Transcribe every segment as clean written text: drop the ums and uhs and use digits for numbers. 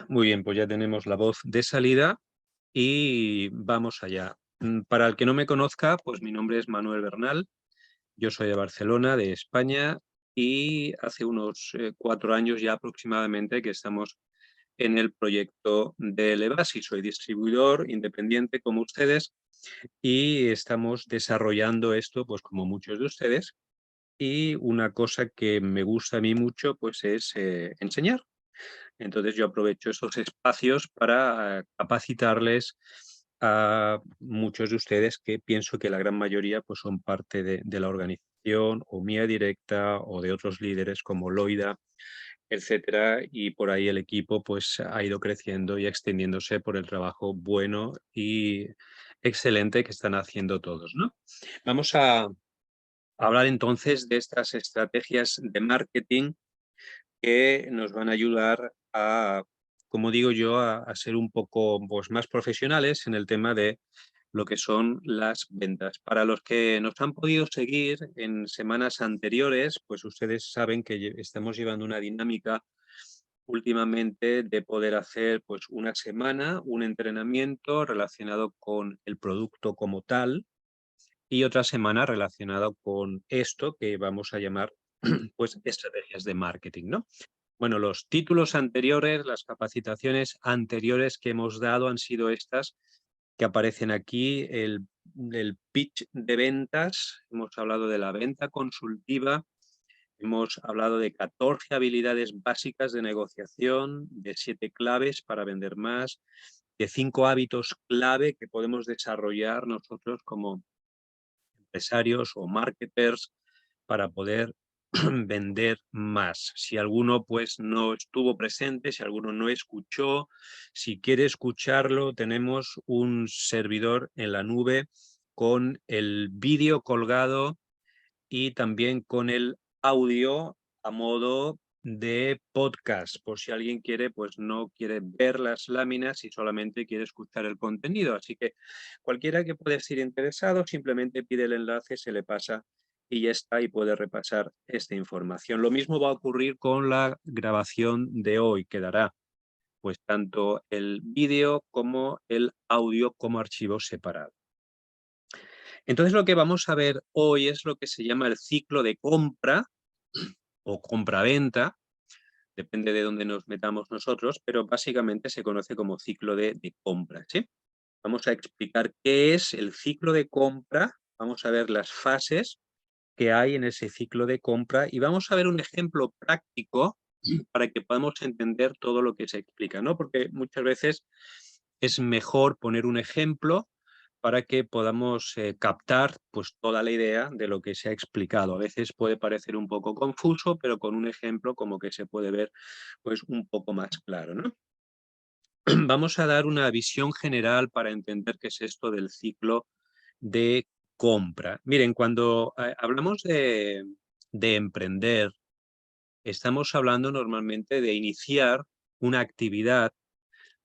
Muy bien, pues ya tenemos la voz de salida y vamos allá. Para el que no me conozca, pues mi nombre es Manuel Bernal, yo soy de Barcelona, de España, y hace unos 4 años ya aproximadamente que estamos en el proyecto de Levasi. Soy distribuidor independiente como ustedes y estamos desarrollando esto, pues como muchos de ustedes. Y una cosa que me gusta a mí mucho, pues es enseñar. Entonces yo aprovecho esos espacios para capacitarles a muchos de ustedes que pienso que la gran mayoría pues, son parte de la organización o mía directa o de otros líderes como Loida, etcétera, y por ahí el equipo pues ha ido creciendo y extendiéndose por el trabajo bueno y excelente que están haciendo todos, ¿no? Vamos a hablar entonces de estas estrategias de marketing que nos van a ayudar a, como digo yo, a ser un poco pues, más profesionales en el tema de lo que son las ventas. Para los que nos han podido seguir en semanas anteriores, pues ustedes saben que estamos llevando una dinámica últimamente de poder hacer pues una semana, un entrenamiento relacionado con el producto como tal y otra semana relacionado con esto que vamos a llamar pues estrategias de marketing, ¿no? Bueno, los títulos anteriores, las capacitaciones anteriores que hemos dado han sido estas que aparecen aquí, el pitch de ventas, hemos hablado de la venta consultiva, hemos hablado de 14 habilidades básicas de negociación, de 7 claves para vender más, de 5 hábitos clave que podemos desarrollar nosotros como empresarios o marketers para poder vender más. Si alguno pues no estuvo presente, si alguno no escuchó, si quiere escucharlo, tenemos un servidor en la nube con el vídeo colgado y también con el audio a modo de podcast, por si alguien quiere, pues no quiere ver las láminas y solamente quiere escuchar el contenido. Así que cualquiera que pueda estar interesado, simplemente pide el enlace, se le pasa y ya está, y puede repasar esta información. Lo mismo va a ocurrir con la grabación de hoy, quedará pues tanto el vídeo como el audio como archivo separado. Entonces lo que vamos a ver hoy es lo que se llama el ciclo de compra o compra-venta, depende de dónde nos metamos nosotros, pero básicamente se conoce como ciclo de compra, ¿sí? Vamos a explicar qué es el ciclo de compra, vamos a ver las fases que hay en ese ciclo de compra y vamos a ver un ejemplo práctico para que podamos entender todo lo que se explica, ¿no? Porque muchas veces es mejor poner un ejemplo para que podamos captar pues, toda la idea de lo que se ha explicado. A veces puede parecer un poco confuso, pero con un ejemplo como que se puede ver pues, un poco más claro, ¿no? Vamos a dar una visión general para entender qué es esto del ciclo de compra. Miren, cuando hablamos de emprender, estamos hablando normalmente de iniciar una actividad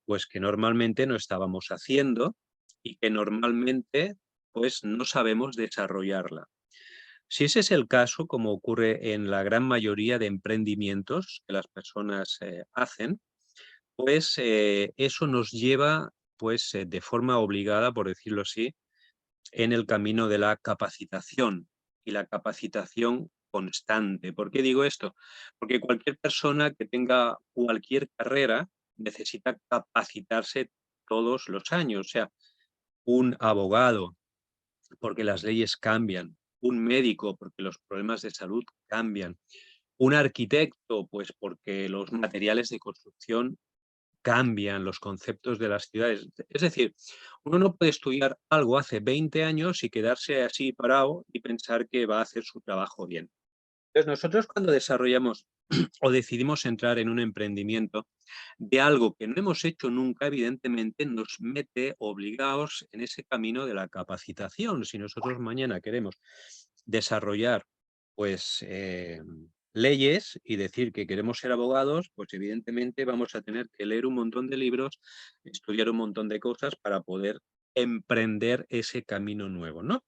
pues que normalmente no estábamos haciendo y que normalmente pues no sabemos desarrollarla. Si ese es el caso, como ocurre en la gran mayoría de emprendimientos que las personas hacen, pues eso nos lleva pues de forma obligada, por decirlo así, en el camino de la capacitación y la capacitación constante. ¿Por qué digo esto? Porque cualquier persona que tenga cualquier carrera necesita capacitarse todos los años. O sea, un abogado, porque las leyes cambian, un médico, porque los problemas de salud cambian, un arquitecto, pues porque los materiales de construcción cambian, los conceptos de las ciudades. Es decir, uno no puede estudiar algo hace 20 años y quedarse así parado y pensar que va a hacer su trabajo bien. Entonces, nosotros cuando desarrollamos o decidimos entrar en un emprendimiento de algo que no hemos hecho nunca, evidentemente nos mete obligados en ese camino de la capacitación. Si nosotros mañana queremos desarrollar pues leyes y decir que queremos ser abogados, pues evidentemente vamos a tener que leer un montón de libros, estudiar un montón de cosas para poder emprender ese camino nuevo, ¿no?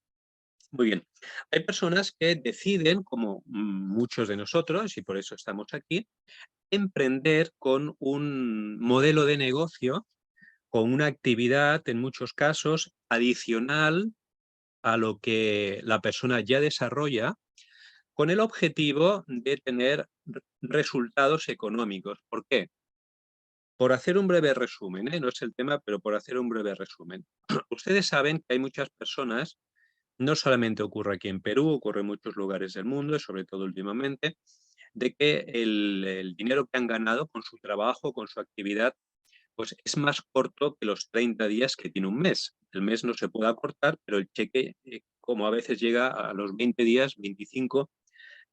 Muy bien. Hay personas que deciden, como muchos de nosotros, y por eso estamos aquí, emprender con un modelo de negocio, con una actividad, en muchos casos, adicional a lo que la persona ya desarrolla, con el objetivo de tener resultados económicos. ¿Por qué? Por hacer un breve resumen, no es el tema, pero por hacer un breve resumen. Ustedes saben que hay muchas personas, no solamente ocurre aquí en Perú, ocurre en muchos lugares del mundo, y sobre todo últimamente, de que el dinero que han ganado con su trabajo, con su actividad, pues es más corto que los 30 días que tiene un mes. El mes no se puede acortar, pero el cheque, como a veces llega a los 20 días, 25,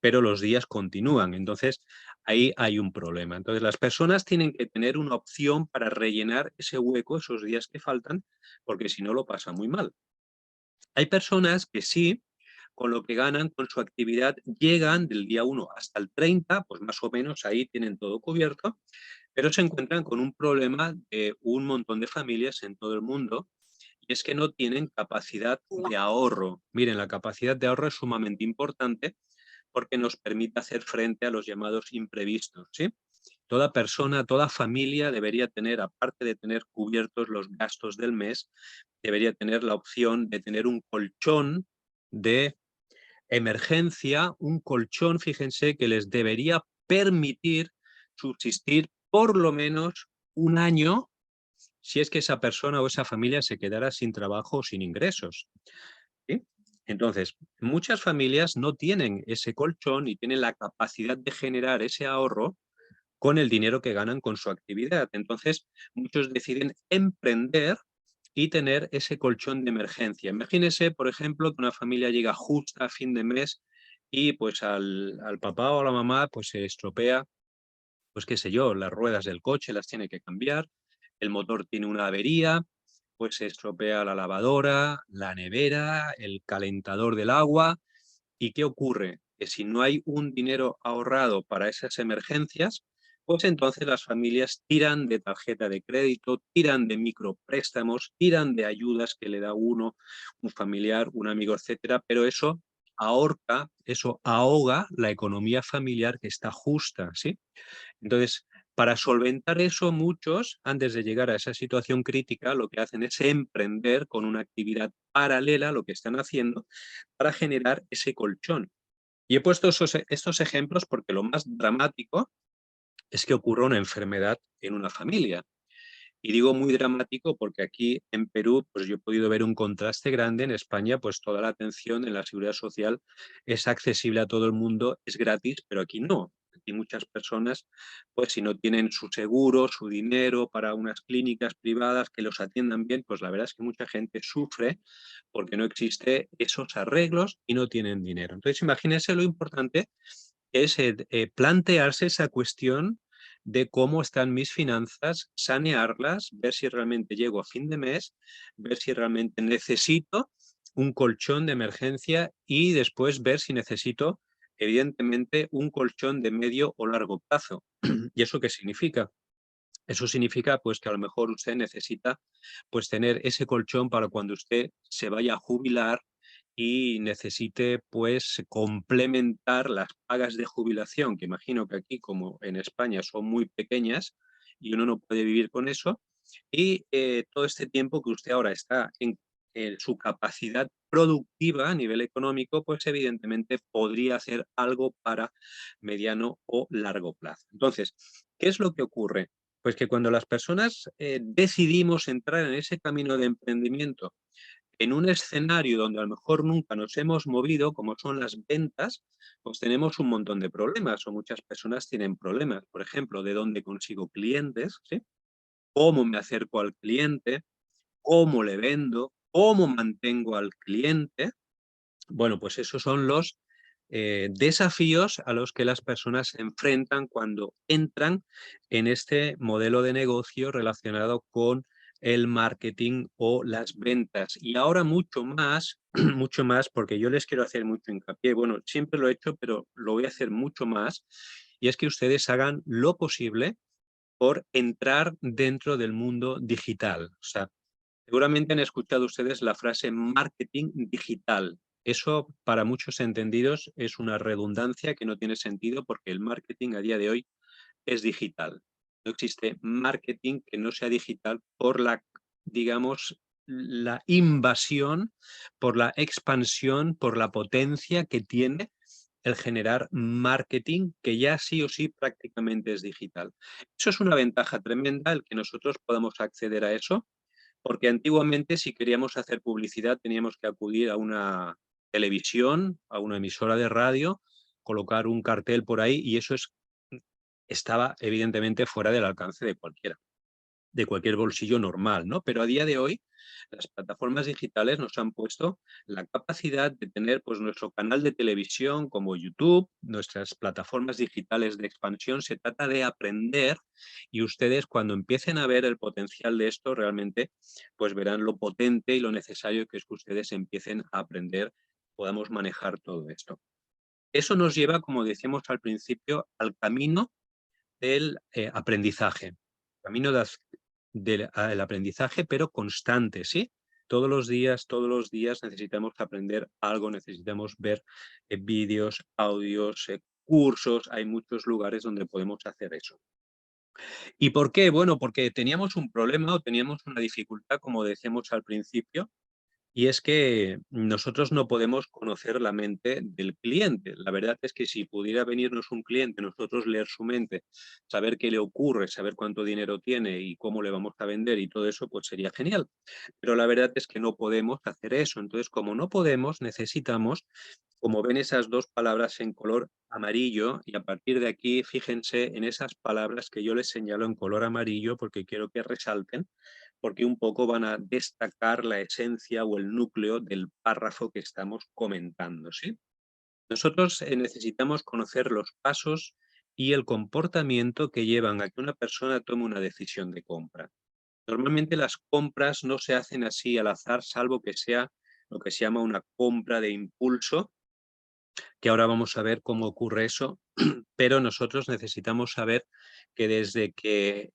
pero los días continúan. Entonces, ahí hay un problema. Entonces, las personas tienen que tener una opción para rellenar ese hueco, esos días que faltan, porque si no lo pasa muy mal. Hay personas que sí, con lo que ganan con su actividad, llegan del día 1 hasta el 30, pues más o menos ahí tienen todo cubierto, pero se encuentran con un problema de un montón de familias en todo el mundo, y es que no tienen capacidad de ahorro. Miren, la capacidad de ahorro es sumamente importante porque nos permite hacer frente a los llamados imprevistos, ¿sí? Toda persona, toda familia debería tener, aparte de tener cubiertos los gastos del mes, debería tener la opción de tener un colchón de emergencia, un colchón, fíjense, que les debería permitir subsistir por lo menos un año si es que esa persona o esa familia se quedara sin trabajo o sin ingresos, ¿sí? Entonces, muchas familias no tienen ese colchón y tienen la capacidad de generar ese ahorro con el dinero que ganan con su actividad. Entonces, muchos deciden emprender y tener ese colchón de emergencia. Imagínese, por ejemplo, que una familia llega justa a fin de mes y pues al papá o a la mamá pues se estropea, pues qué sé yo, las ruedas del coche las tiene que cambiar, el motor tiene una avería, pues se estropea la lavadora, la nevera, el calentador del agua. ¿Y qué ocurre? Que si no hay un dinero ahorrado para esas emergencias, pues entonces las familias tiran de tarjeta de crédito, tiran de micropréstamos, tiran de ayudas que le da uno, un familiar, un amigo, etcétera, pero eso ahorca, eso ahoga la economía familiar que está justa, ¿sí? Entonces, para solventar eso, muchos, antes de llegar a esa situación crítica, lo que hacen es emprender con una actividad paralela a lo que están haciendo para generar ese colchón. Y he puesto estos ejemplos porque lo más dramático es que ocurra una enfermedad en una familia. Y digo muy dramático porque aquí en Perú, pues yo he podido ver un contraste grande. En España, pues toda la atención en la seguridad social es accesible a todo el mundo, es gratis, pero aquí no. Aquí muchas personas, pues si no tienen su seguro, su dinero para unas clínicas privadas que los atiendan bien, pues la verdad es que mucha gente sufre porque no existe esos arreglos y no tienen dinero. Entonces, imagínense lo importante que es plantearse esa cuestión de cómo están mis finanzas, sanearlas, ver si realmente llego a fin de mes, ver si realmente necesito un colchón de emergencia y después ver si necesito, evidentemente, un colchón de medio o largo plazo. ¿Y eso qué significa? Eso significa pues que a lo mejor usted necesita pues tener ese colchón para cuando usted se vaya a jubilar y necesite pues complementar las pagas de jubilación, que imagino que aquí como en España son muy pequeñas y uno no puede vivir con eso, y todo este tiempo que usted ahora está en su capacidad productiva a nivel económico, pues evidentemente podría hacer algo para mediano o largo plazo. Entonces, ¿qué es lo que ocurre? Pues que cuando las personas decidimos entrar en ese camino de emprendimiento en un escenario donde a lo mejor nunca nos hemos movido, como son las ventas, pues tenemos un montón de problemas, o muchas personas tienen problemas. Por ejemplo, ¿de dónde consigo clientes? ¿Sí? ¿Cómo me acerco al cliente? ¿Cómo le vendo? ¿Cómo mantengo al cliente? Bueno, pues esos son los desafíos a los que las personas se enfrentan cuando entran en este modelo de negocio relacionado con el marketing o las ventas. Y ahora mucho más, mucho más, porque yo les quiero hacer mucho hincapié. Bueno, siempre lo he hecho, pero lo voy a hacer mucho más. Y es que ustedes hagan lo posible por entrar dentro del mundo digital. O sea, seguramente han escuchado ustedes la frase marketing digital. Eso, para muchos entendidos, es una redundancia que no tiene sentido porque el marketing a día de hoy es digital. No existe marketing que no sea digital por la, digamos, la invasión, por la expansión, por la potencia que tiene el generar marketing, que ya sí o sí prácticamente es digital. Eso es una ventaja tremenda, el que nosotros podamos acceder a eso, porque antiguamente si queríamos hacer publicidad teníamos que acudir a una televisión, a una emisora de radio, colocar un cartel por ahí y eso estaba evidentemente fuera del alcance de cualquiera, de cualquier bolsillo normal, ¿no? Pero a día de hoy las plataformas digitales nos han puesto la capacidad de tener pues nuestro canal de televisión como YouTube, nuestras plataformas digitales de expansión. Se trata de aprender y ustedes cuando empiecen a ver el potencial de esto realmente pues verán lo potente y lo necesario que es que ustedes empiecen a aprender, podamos manejar todo esto. Eso nos lleva, como decíamos al principio, al camino del aprendizaje. Camino del aprendizaje, pero constante, ¿sí? Todos los días necesitamos aprender algo, necesitamos ver vídeos, audios, cursos. Hay muchos lugares donde podemos hacer eso. ¿Y por qué? Bueno, porque teníamos un problema o teníamos una dificultad, como decíamos al principio, y es que nosotros no podemos conocer la mente del cliente. La verdad es que si pudiera venirnos un cliente, nosotros leer su mente, saber qué le ocurre, saber cuánto dinero tiene y cómo le vamos a vender y todo eso, pues sería genial. Pero la verdad es que no podemos hacer eso. Entonces, como no podemos, necesitamos, como ven esas dos palabras en color amarillo, y a partir de aquí, fíjense en esas palabras que yo les señalo en color amarillo porque quiero que resalten, porque un poco van a destacar la esencia o el núcleo del párrafo que estamos comentando, ¿sí? Nosotros necesitamos conocer los pasos y el comportamiento que llevan a que una persona tome una decisión de compra. Normalmente las compras no se hacen así al azar, salvo que sea lo que se llama una compra de impulso, que ahora vamos a ver cómo ocurre eso, pero nosotros necesitamos saber que desde que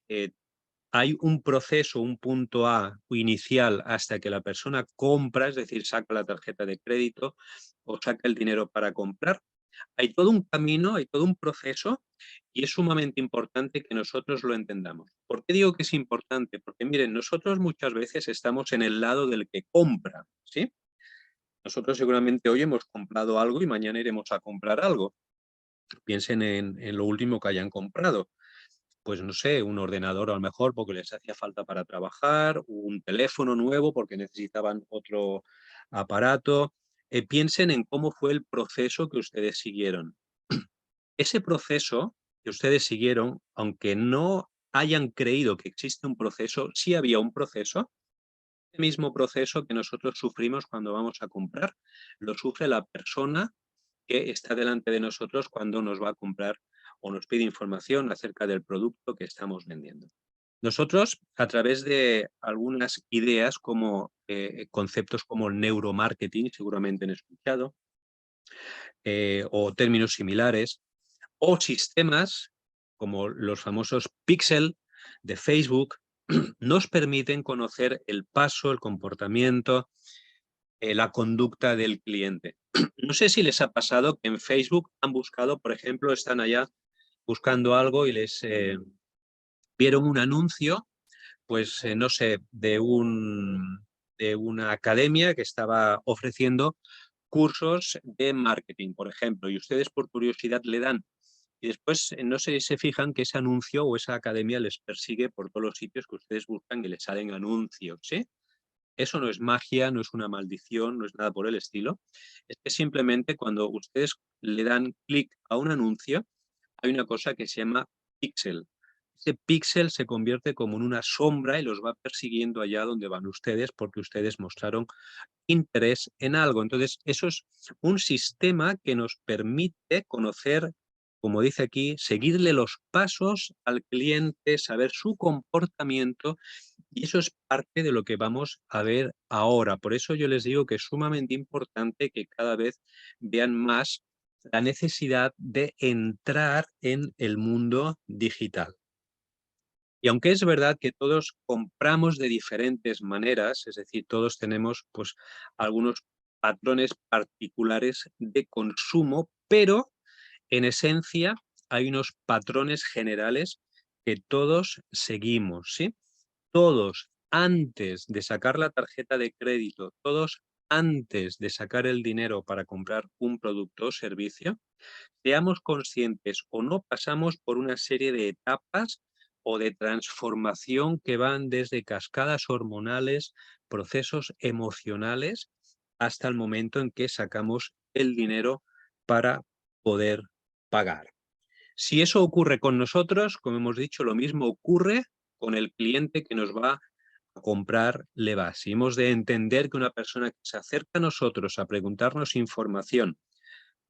hay un proceso, un punto A inicial hasta que la persona compra, es decir, saca la tarjeta de crédito o saca el dinero para comprar. Hay todo un camino, hay todo un proceso y es sumamente importante que nosotros lo entendamos. ¿Por qué digo que es importante? Porque miren, nosotros muchas veces estamos en el lado del que compra, ¿sí? Nosotros seguramente hoy hemos comprado algo y mañana iremos a comprar algo. Piensen en lo último que hayan comprado. Pues no sé, un ordenador a lo mejor porque les hacía falta para trabajar, un teléfono nuevo porque necesitaban otro aparato. Piensen en cómo fue el proceso que ustedes siguieron. Ese proceso que ustedes siguieron, aunque no hayan creído que existe un proceso, sí había un proceso. El mismo proceso que nosotros sufrimos cuando vamos a comprar, lo sufre la persona que está delante de nosotros cuando nos va a comprar o nos pide información acerca del producto que estamos vendiendo. Nosotros, a través de algunas ideas como conceptos como el neuromarketing, seguramente han escuchado, o términos similares, o sistemas como los famosos píxel de Facebook, nos permiten conocer el paso, el comportamiento, la conducta del cliente. No sé si les ha pasado que en Facebook han buscado, por ejemplo, están allá buscando algo y les vieron un anuncio, pues no sé, de una academia que estaba ofreciendo cursos de marketing, por ejemplo, y ustedes por curiosidad le dan y después no sé si se fijan que ese anuncio o esa academia les persigue por todos los sitios que ustedes buscan y les salen anuncios, ¿sí? Eso no es magia, no es una maldición, no es nada por el estilo. Es que simplemente cuando ustedes le dan clic a un anuncio, hay una cosa que se llama píxel. Ese píxel se convierte como en una sombra y los va persiguiendo allá donde van ustedes porque ustedes mostraron interés en algo. Entonces, eso es un sistema que nos permite conocer, como dice aquí, seguirle los pasos al cliente, saber su comportamiento, y eso es parte de lo que vamos a ver ahora. Por eso yo les digo que es sumamente importante que cada vez vean más la necesidad de entrar en el mundo digital. Y aunque es verdad que todos compramos de diferentes maneras, es decir, todos tenemos pues algunos patrones particulares de consumo, pero en esencia hay unos patrones generales que todos seguimos, ¿sí? Todos antes de sacar la tarjeta de crédito, todos antes de sacar el dinero para comprar un producto o servicio, seamos conscientes o no, pasamos por una serie de etapas o de transformación que van desde cascadas hormonales, procesos emocionales, hasta el momento en que sacamos el dinero para poder pagar. Si eso ocurre con nosotros, como hemos dicho, lo mismo ocurre con el cliente que nos va a comprar Levas. Y hemos de entender que una persona que se acerca a nosotros a preguntarnos información,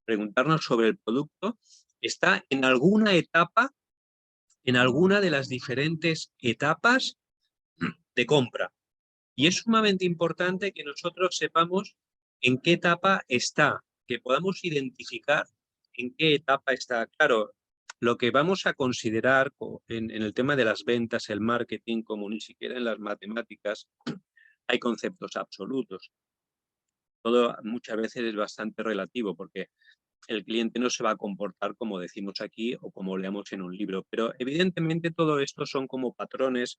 preguntarnos sobre el producto, está en alguna etapa, en alguna de las diferentes etapas de compra. Y es sumamente importante que nosotros sepamos en qué etapa está, que podamos identificar en qué etapa está. Claro, lo que vamos a considerar en el tema de las ventas, el marketing, como ni siquiera en las matemáticas, hay conceptos absolutos. Todo muchas veces es bastante relativo porque el cliente no se va a comportar como decimos aquí o como leamos en un libro, pero evidentemente todo esto son como patrones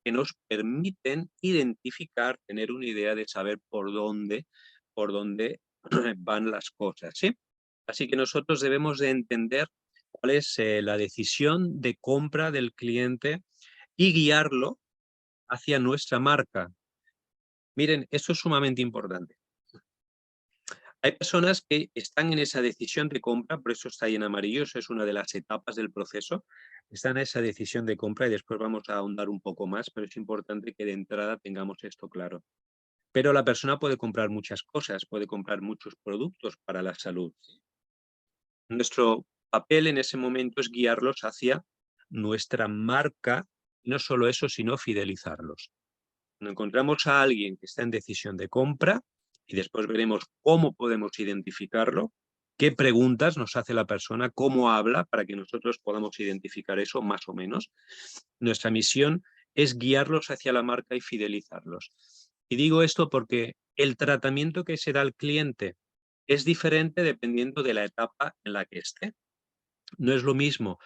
que nos permiten identificar, tener una idea de saber por dónde van las cosas, ¿sí? Así que nosotros debemos de entender cuál es la decisión de compra del cliente y guiarlo hacia nuestra marca. Miren, esto es sumamente importante. Hay personas que están en esa decisión de compra, por eso está ahí en amarillo, eso es una de las etapas del proceso, están en esa decisión de compra y después vamos a ahondar un poco más, pero es importante que de entrada tengamos esto claro. Pero la persona puede comprar muchas cosas, puede comprar muchos productos para la salud. Nuestro papel en ese momento es guiarlos hacia nuestra marca, no solo eso, sino fidelizarlos. Cuando encontramos a alguien que está en decisión de compra, y después veremos cómo podemos identificarlo, qué preguntas nos hace la persona, cómo habla, para que nosotros podamos identificar eso más o menos. Nuestra misión es guiarlos hacia la marca y fidelizarlos. Y digo esto porque el tratamiento que se da al cliente es diferente dependiendo de la etapa en la que esté. No es lo mismo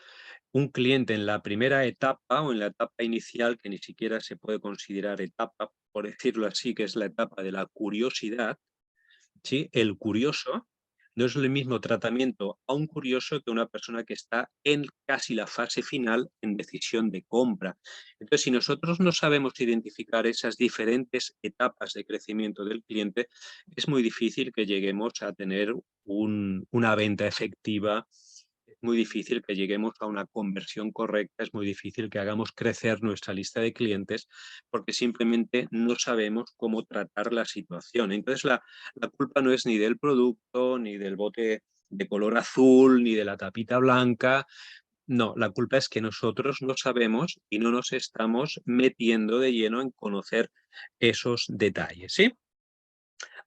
un cliente en la primera etapa o en la etapa inicial, que ni siquiera se puede considerar etapa, por decirlo así, que es la etapa de la curiosidad, ¿sí? El curioso no es el mismo tratamiento a un curioso que una persona que está en casi la fase final en decisión de compra. Entonces, si nosotros no sabemos identificar esas diferentes etapas de crecimiento del cliente, es muy difícil que lleguemos a tener una venta efectiva. Es muy difícil que lleguemos a una conversión correcta, es muy difícil que hagamos crecer nuestra lista de clientes porque simplemente no sabemos cómo tratar la situación. Entonces la culpa no es ni del producto, ni del bote de color azul, ni de la tapita blanca. No, la culpa es que nosotros no sabemos y no nos estamos metiendo de lleno en conocer esos detalles, ¿sí?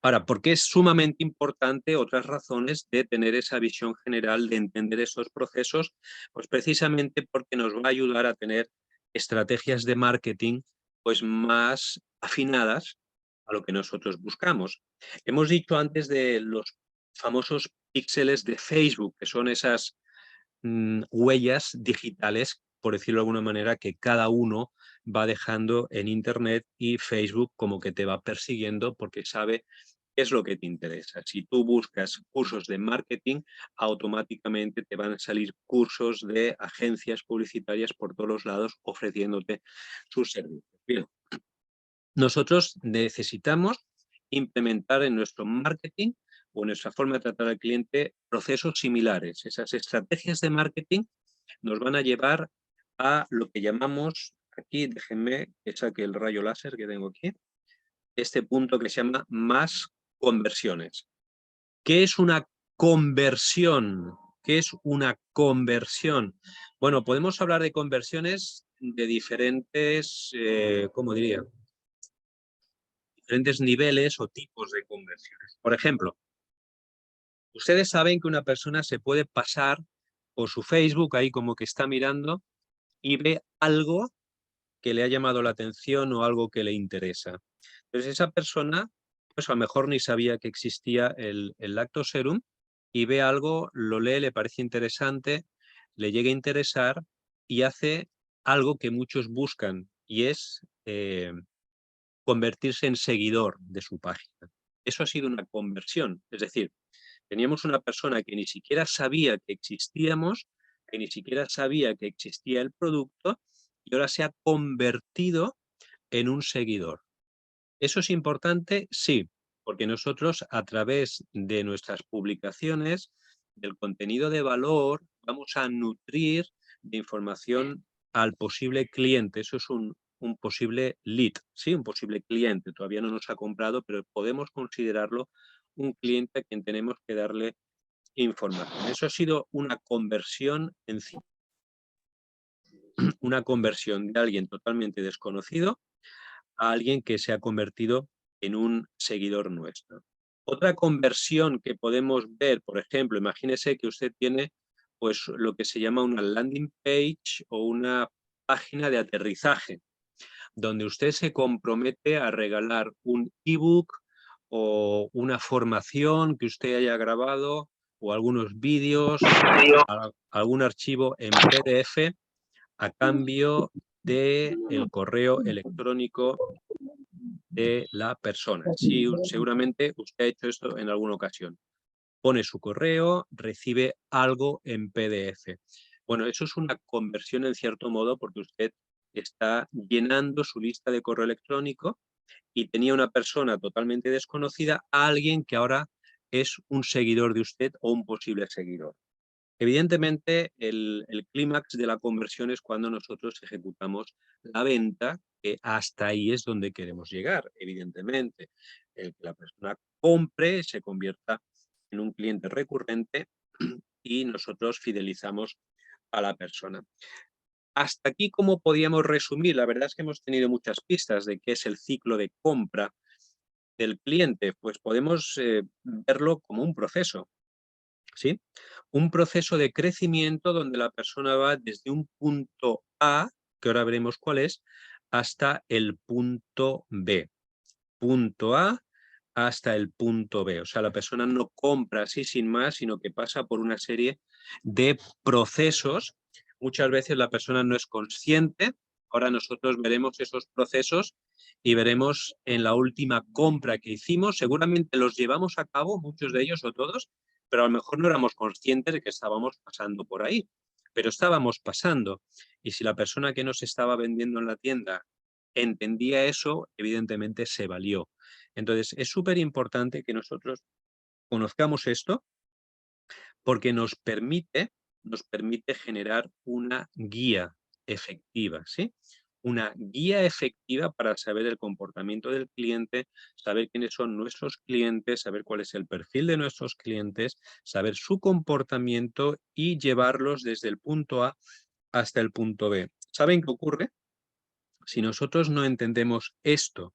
Ahora, ¿por qué es sumamente importante otras razones de tener esa visión general, de entender esos procesos? Pues precisamente porque nos va a ayudar a tener estrategias de marketing pues más afinadas a lo que nosotros buscamos. Hemos dicho antes de los famosos píxeles de Facebook, que son esas huellas digitales, por decirlo de alguna manera, que cada uno va dejando en Internet, y Facebook como que te va persiguiendo porque sabe qué es lo que te interesa. Si tú buscas cursos de marketing, automáticamente te van a salir cursos de agencias publicitarias por todos los lados ofreciéndote sus servicios. Bien, nosotros necesitamos implementar en nuestro marketing o en nuestra forma de tratar al cliente procesos similares. Esas estrategias de marketing nos van a llevar a lo que llamamos, aquí déjenme que saque el rayo láser que tengo aquí, este punto que se llama más conversiones. ¿Qué es una conversión? ¿Qué es una conversión? Bueno, podemos hablar de conversiones de diferentes, ¿cómo diría? Diferentes niveles o tipos de conversiones. Por ejemplo, ustedes saben que una persona se puede pasar por su Facebook, ahí como que está mirando, y ve algo que le ha llamado la atención o algo que le interesa. Entonces esa persona, pues a lo mejor ni sabía que existía el lactoserum, y ve algo, lo lee, le parece interesante, le llegue a interesar y hace algo que muchos buscan y es convertirse en seguidor de su página. Eso ha sido una conversión, es decir, teníamos una persona que ni siquiera sabía que existíamos, que ni siquiera sabía que existía el producto y ahora se ha convertido en un seguidor. ¿Eso es importante? Sí, porque nosotros a través de nuestras publicaciones, del contenido de valor, vamos a nutrir de información al posible cliente. Eso es un posible lead, ¿sí? Un posible cliente. Todavía no nos ha comprado, pero podemos considerarlo un cliente a quien tenemos que darle información. Eso ha sido una conversión una conversión de alguien totalmente desconocido a alguien que se ha convertido en un seguidor nuestro. Otra conversión que podemos ver, por ejemplo, imagínese que usted tiene pues lo que se llama una landing page o una página de aterrizaje, donde usted se compromete a regalar un ebook o una formación que usted haya grabado o algunos vídeos, algún archivo en PDF a cambio del correo electrónico de la persona. Sí, seguramente usted ha hecho esto en alguna ocasión. Pone su correo, recibe algo en PDF. Bueno, eso es una conversión en cierto modo porque usted está llenando su lista de correo electrónico y tenía una persona totalmente desconocida a alguien que ahora es un seguidor de usted o un posible seguidor. Evidentemente, el clímax de la conversión es cuando nosotros ejecutamos la venta, que hasta ahí es donde queremos llegar, evidentemente. El que la persona compre, se convierta en un cliente recurrente y nosotros fidelizamos a la persona. Hasta aquí, ¿cómo podíamos resumir? La verdad es que hemos tenido muchas pistas de qué es el ciclo de compra del cliente. Pues podemos verlo como un proceso. ¿Sí? Un proceso de crecimiento donde la persona va desde un punto A, que ahora veremos cuál es, hasta el punto B. Punto A hasta el punto B. O sea, la persona no compra así sin más, sino que pasa por una serie de procesos. Muchas veces la persona no es consciente. Ahora nosotros veremos esos procesos y veremos en la última compra que hicimos. Seguramente los llevamos a cabo, muchos de ellos o todos, pero a lo mejor no éramos conscientes de que estábamos pasando por ahí. Pero estábamos pasando. Y si la persona que nos estaba vendiendo en la tienda entendía eso, evidentemente se valió. Entonces, es súper importante que nosotros conozcamos esto porque nos permite generar una guía efectiva, ¿sí? Una guía efectiva para saber el comportamiento del cliente, saber quiénes son nuestros clientes, saber cuál es el perfil de nuestros clientes, saber su comportamiento y llevarlos desde el punto A hasta el punto B. ¿Saben qué ocurre? Si nosotros no entendemos esto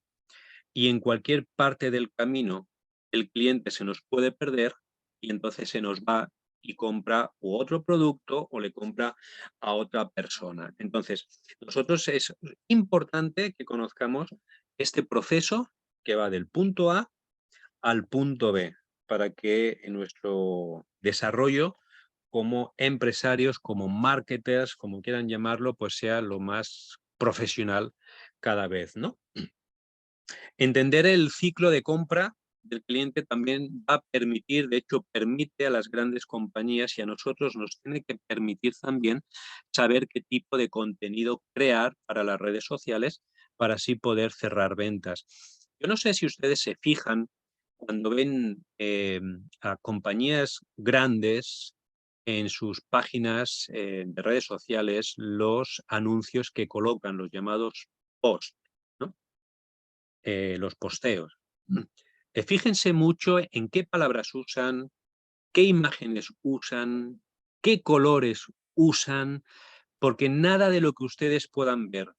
y en cualquier parte del camino el cliente se nos puede perder y entonces se nos va y compra u otro producto o le compra a otra persona. Entonces, nosotros es importante que conozcamos este proceso que va del punto A al punto B para que en nuestro desarrollo como empresarios, como marketers, como quieran llamarlo, pues sea lo más profesional cada vez, ¿no? Entender el ciclo de compra del cliente también va a permitir, de hecho, permite a las grandes compañías y a nosotros nos tiene que permitir también saber qué tipo de contenido crear para las redes sociales para así poder cerrar ventas. Yo no sé si ustedes se fijan cuando ven a compañías grandes en sus páginas de redes sociales los anuncios que colocan, los llamados posts, ¿no? Los posteos. Fíjense mucho en qué palabras usan, qué imágenes usan, qué colores usan, porque nada de lo que ustedes puedan ver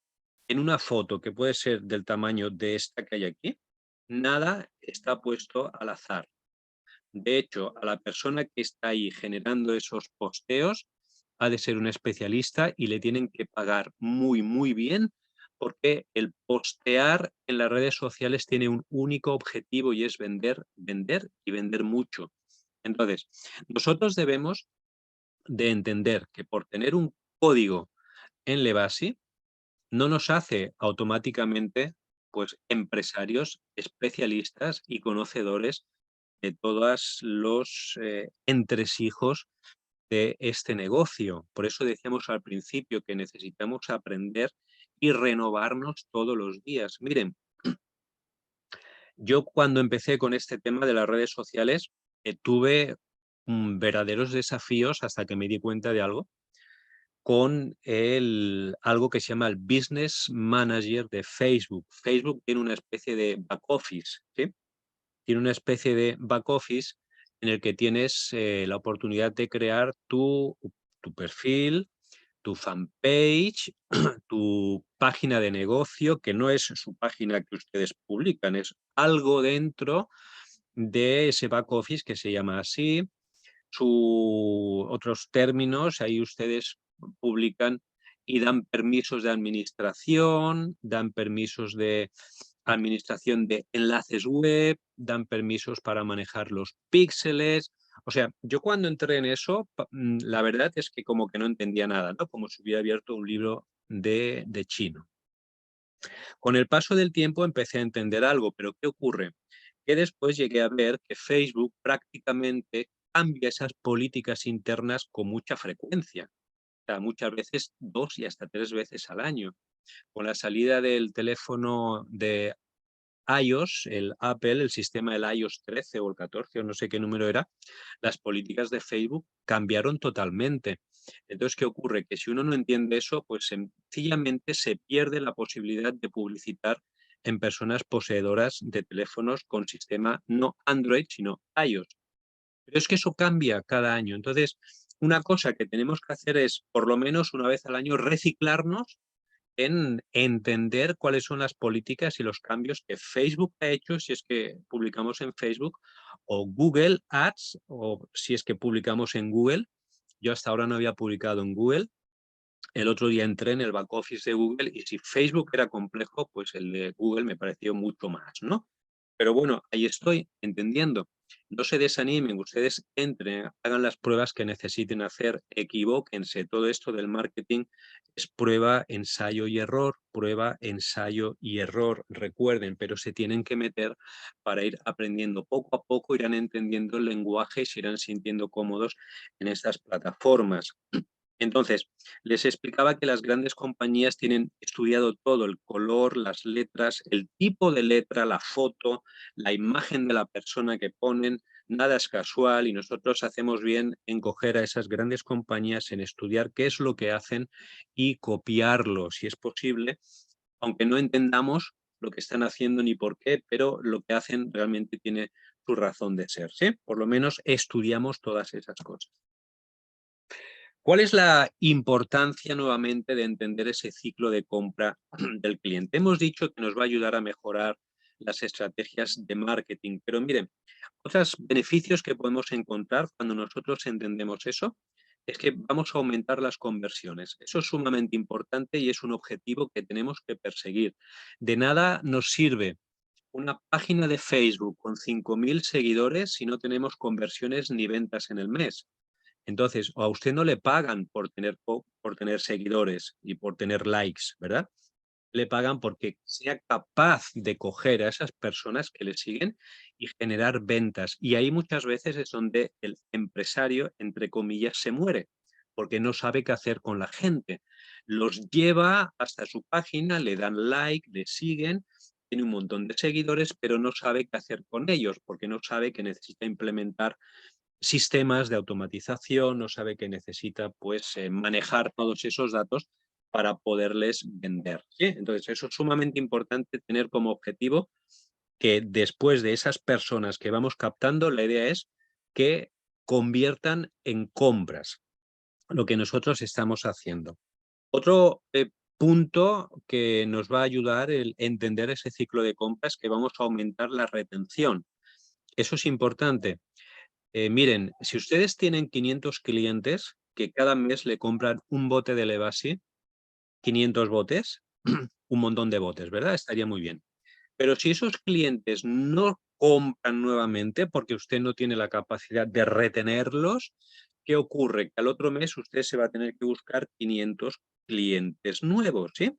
en una foto que puede ser del tamaño de esta que hay aquí, nada está puesto al azar. De hecho, a la persona que está ahí generando esos posteos ha de ser un especialista y le tienen que pagar muy, muy bien porque el postear en las redes sociales tiene un único objetivo y es vender, vender y vender mucho. Entonces, nosotros debemos de entender que por tener un código en Levacy no nos hace automáticamente pues, empresarios especialistas y conocedores de todos los entresijos de este negocio. Por eso decíamos al principio que necesitamos aprender y renovarnos todos los días. Miren, yo cuando empecé con este tema de las redes sociales tuve verdaderos desafíos hasta que me di cuenta de algo con algo que se llama el Business Manager de Facebook. Facebook tiene una especie de back office, ¿sí? Tiene una especie de back office en el que tienes la oportunidad de crear tu perfil, tu fanpage, tu página de negocio, que no es su página que ustedes publican, es algo dentro de ese back office que se llama así, otros términos, ahí ustedes publican y dan permisos de administración, dan permisos de administración de enlaces web, dan permisos para manejar los píxeles. O sea, yo cuando entré en eso, la verdad es que como que no entendía nada, ¿no? Como si hubiera abierto un libro de chino. Con el paso del tiempo empecé a entender algo, pero ¿qué ocurre? Que después llegué a ver que Facebook prácticamente cambia esas políticas internas con mucha frecuencia, o sea, muchas veces 2 y hasta 3 veces al año. Con la salida del teléfono de iOS, el Apple, el sistema del iOS 13 o el 14 o no sé qué número era, las políticas de Facebook cambiaron totalmente. Entonces, ¿qué ocurre? Que si uno no entiende eso, pues sencillamente se pierde la posibilidad de publicitar en personas poseedoras de teléfonos con sistema no Android, sino iOS. Pero es que eso cambia cada año. Entonces, una cosa que tenemos que hacer es, por lo menos una vez al año, reciclarnos en entender cuáles son las políticas y los cambios que Facebook ha hecho, si es que publicamos en Facebook, o Google Ads, o si es que publicamos en Google. Yo hasta ahora no había publicado en Google. El otro día entré en el back office de Google y si Facebook era complejo, pues el de Google me pareció mucho más, ¿no? Pero bueno, ahí estoy entendiendo. No se desanimen, ustedes entren, hagan las pruebas que necesiten hacer, equivóquense. Todo esto del marketing es prueba, ensayo y error, prueba, ensayo y error. Recuerden, pero se tienen que meter para ir aprendiendo. Poco a poco irán entendiendo el lenguaje y se irán sintiendo cómodos en estas plataformas. Entonces, les explicaba que las grandes compañías tienen estudiado todo, el color, las letras, el tipo de letra, la foto, la imagen de la persona que ponen, nada es casual y nosotros hacemos bien en coger a esas grandes compañías, en estudiar qué es lo que hacen y copiarlo, si es posible, aunque no entendamos lo que están haciendo ni por qué, pero lo que hacen realmente tiene su razón de ser, ¿sí? Por lo menos estudiamos todas esas cosas. ¿Cuál es la importancia nuevamente de entender ese ciclo de compra del cliente? Hemos dicho que nos va a ayudar a mejorar las estrategias de marketing, pero miren, otros beneficios que podemos encontrar cuando nosotros entendemos eso es que vamos a aumentar las conversiones. Eso es sumamente importante y es un objetivo que tenemos que perseguir. De nada nos sirve una página de Facebook con 5.000 seguidores si no tenemos conversiones ni ventas en el mes. Entonces, o a usted no le pagan por tener seguidores y por tener likes, ¿verdad? Le pagan porque sea capaz de coger a esas personas que le siguen y generar ventas. Y ahí muchas veces es donde el empresario, entre comillas, se muere, porque no sabe qué hacer con la gente. Los lleva hasta su página, le dan like, le siguen, tiene un montón de seguidores, pero no sabe qué hacer con ellos, porque no sabe que necesita implementar sistemas de automatización, no sabe que necesita pues, manejar todos esos datos para poderles vender, ¿sí? Entonces, eso es sumamente importante tener como objetivo que después de esas personas que vamos captando, la idea es que conviertan en compras lo que nosotros estamos haciendo. Otro punto que nos va a ayudar el entender ese ciclo de compras es que vamos a aumentar la retención. Eso es importante. Miren, si ustedes tienen 500 clientes que cada mes le compran un bote de Levasi, 500 botes, un montón de botes, ¿verdad? Estaría muy bien. Pero si esos clientes no compran nuevamente porque usted no tiene la capacidad de retenerlos, ¿qué ocurre? Que al otro mes usted se va a tener que buscar 500 clientes nuevos, ¿sí?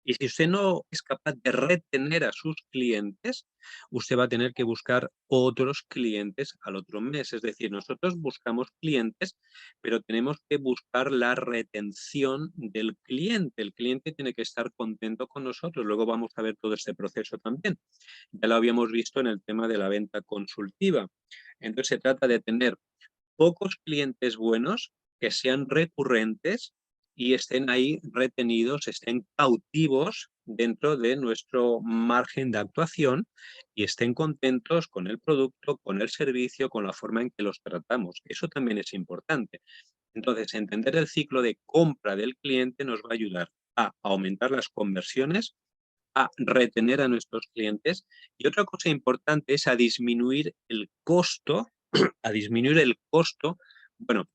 Y si usted no es capaz de retener a sus clientes, usted va a tener que buscar otros clientes al otro mes. Es decir, nosotros buscamos clientes, pero tenemos que buscar la retención del cliente. El cliente tiene que estar contento con nosotros. Luego vamos a ver todo este proceso también. Ya lo habíamos visto en el tema de la venta consultiva. Entonces se trata de tener pocos clientes buenos que sean recurrentes y estén ahí retenidos, estén cautivos dentro de nuestro margen de actuación y estén contentos con el producto, con el servicio, con la forma en que los tratamos. Eso también es importante. Entonces, entender el ciclo de compra del cliente nos va a ayudar a aumentar las conversiones, a retener a nuestros clientes y otra cosa importante es a disminuir el costo, a disminuir el costo. Bueno,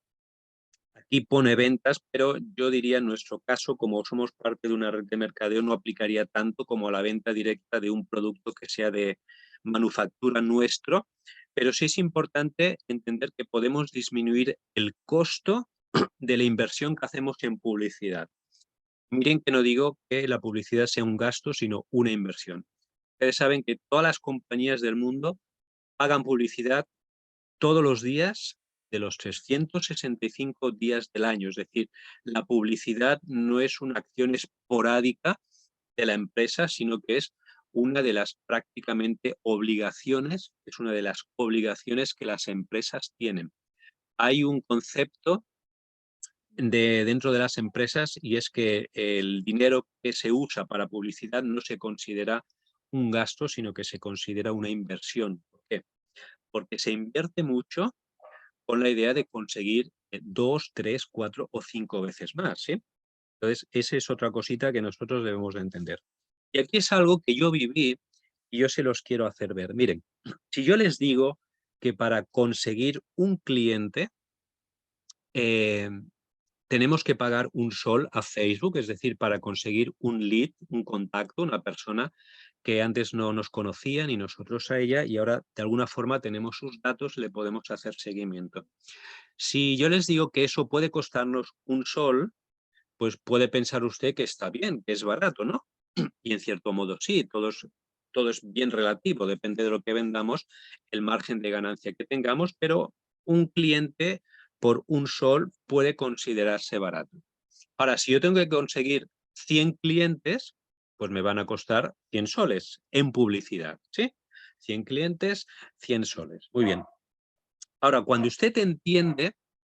aquí pone ventas, pero yo diría en nuestro caso, como somos parte de una red de mercadeo, no aplicaría tanto como a la venta directa de un producto que sea de manufactura nuestro, pero sí es importante entender que podemos disminuir el costo de la inversión que hacemos en publicidad. Miren que no digo que la publicidad sea un gasto, sino una inversión. Ustedes saben que todas las compañías del mundo pagan publicidad todos los días de los 365 días del año. Es decir, la publicidad no es una acción esporádica de la empresa, sino que es una de las prácticamente obligaciones, es una de las obligaciones que las empresas tienen. Hay un concepto dentro de las empresas y es que el dinero que se usa para publicidad no se considera un gasto, sino que se considera una inversión. ¿Por qué? Porque se invierte mucho con la idea de conseguir 2, 3, 4 o 5 veces más, ¿sí? Entonces, esa es otra cosita que nosotros debemos de entender. Y aquí es algo que yo viví y yo se los quiero hacer ver. Miren, si yo les digo que para conseguir un cliente eh, tenemos que pagar un sol a Facebook, es decir, para conseguir un lead, un contacto, una persona que antes no nos conocía ni nosotros a ella y ahora de alguna forma tenemos sus datos, le podemos hacer seguimiento. Si yo les digo que eso puede costarnos un sol, pues puede pensar usted que está bien, que es barato, ¿no? Y en cierto modo sí, todo es bien relativo, depende de lo que vendamos, el margen de ganancia que tengamos, pero un cliente por un sol puede considerarse barato. Ahora, si yo tengo que conseguir 100 clientes, pues me van a costar 100 soles en publicidad, ¿sí? 100 clientes, 100 soles. Muy bien. Ahora, cuando usted entiende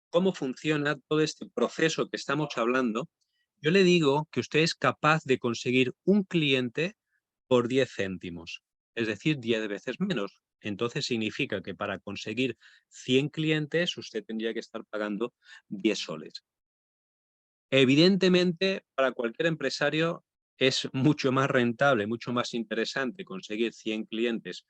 cómo funciona todo este proceso que estamos hablando, yo le digo que usted es capaz de conseguir un cliente por 10 céntimos, es decir, 10 veces menos. Entonces significa que para conseguir 100 clientes usted tendría que estar pagando 10 soles. Evidentemente, para cualquier empresario es mucho más rentable, mucho más interesante conseguir 100 clientes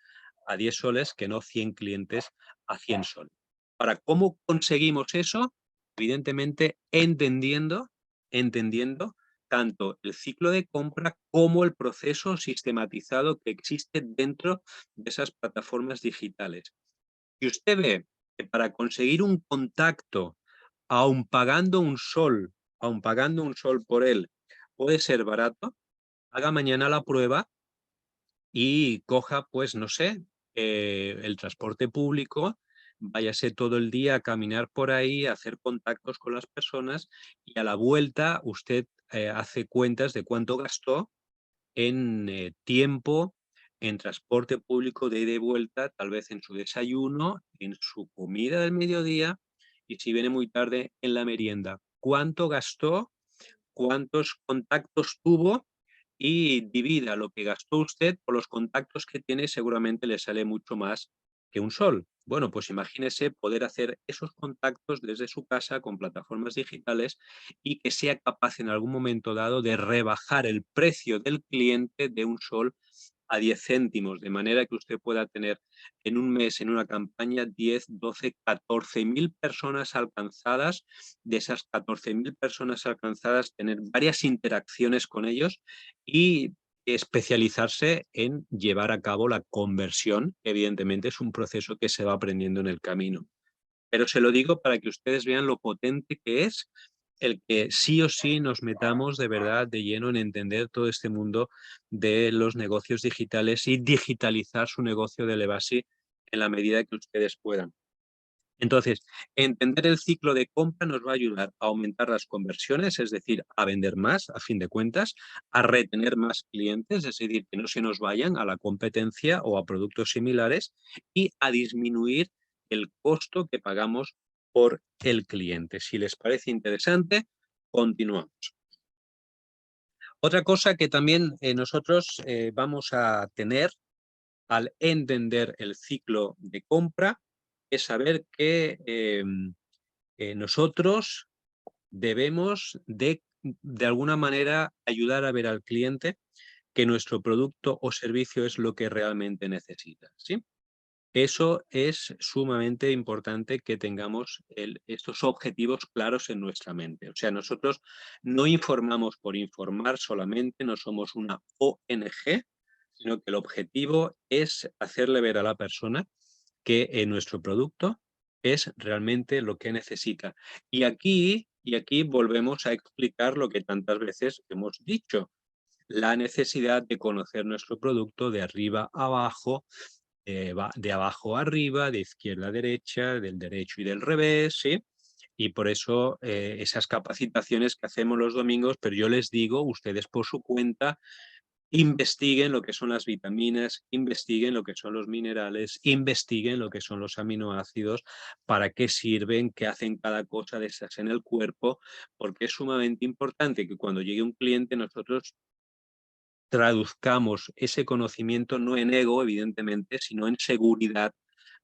a 10 soles que no 100 clientes a 100 soles. Ahora, ¿cómo conseguimos eso? Evidentemente, entendiendo tanto el ciclo de compra como el proceso sistematizado que existe dentro de esas plataformas digitales. Y usted ve que para conseguir un contacto, aun pagando un sol, aun pagando un sol por él, puede ser barato, haga mañana la prueba y coja, pues no sé, el transporte público, váyase todo el día a caminar por ahí, a hacer contactos con las personas y a la vuelta usted hace cuentas de cuánto gastó en tiempo, en transporte público de ida y vuelta, tal vez en su desayuno, en su comida del mediodía y si viene muy tarde en la merienda. ¿Cuánto gastó? ¿Cuántos contactos tuvo? Y divida lo que gastó usted por los contactos que tiene, seguramente le sale mucho más que un sol. Bueno, pues imagínese poder hacer esos contactos desde su casa con plataformas digitales y que sea capaz en algún momento dado de rebajar el precio del cliente de un sol a 10 céntimos, de manera que usted pueda tener en un mes, en una campaña, 10, 12, 14.000 personas alcanzadas. De esas 14.000 personas alcanzadas, tener varias interacciones con ellos y especializarse en llevar a cabo la conversión, que evidentemente es un proceso que se va aprendiendo en el camino. Pero se lo digo para que ustedes vean lo potente que es el que sí o sí nos metamos de verdad de lleno en entender todo este mundo de los negocios digitales y digitalizar su negocio de Levasi en la medida que ustedes puedan. Entonces, entender el ciclo de compra nos va a ayudar a aumentar las conversiones, es decir, a vender más, a fin de cuentas, a retener más clientes, es decir, que no se nos vayan a la competencia o a productos similares, y a disminuir el costo que pagamos por el cliente. Si les parece interesante, continuamos. Otra cosa que también nosotros vamos a tener al entender el ciclo de compra es saber que nosotros debemos de alguna manera ayudar a ver al cliente que nuestro producto o servicio es lo que realmente necesita, ¿sí? Eso es sumamente importante que tengamos estos objetivos claros en nuestra mente. O sea, nosotros no informamos por informar solamente, no somos una ONG, sino que el objetivo es hacerle ver a la persona que nuestro producto es realmente lo que necesita. Y aquí volvemos a explicar lo que tantas veces hemos dicho, la necesidad de conocer nuestro producto de arriba a abajo, de abajo a arriba, de izquierda a derecha, del derecho y del revés, ¿sí? Y por eso esas capacitaciones que hacemos los domingos, pero yo les digo, ustedes por su cuenta, investiguen lo que son las vitaminas, investiguen lo que son los minerales, investiguen lo que son los aminoácidos, para qué sirven, qué hacen cada cosa de esas en el cuerpo, porque es sumamente importante que cuando llegue un cliente nosotros traduzcamos ese conocimiento no en ego, evidentemente, sino en seguridad,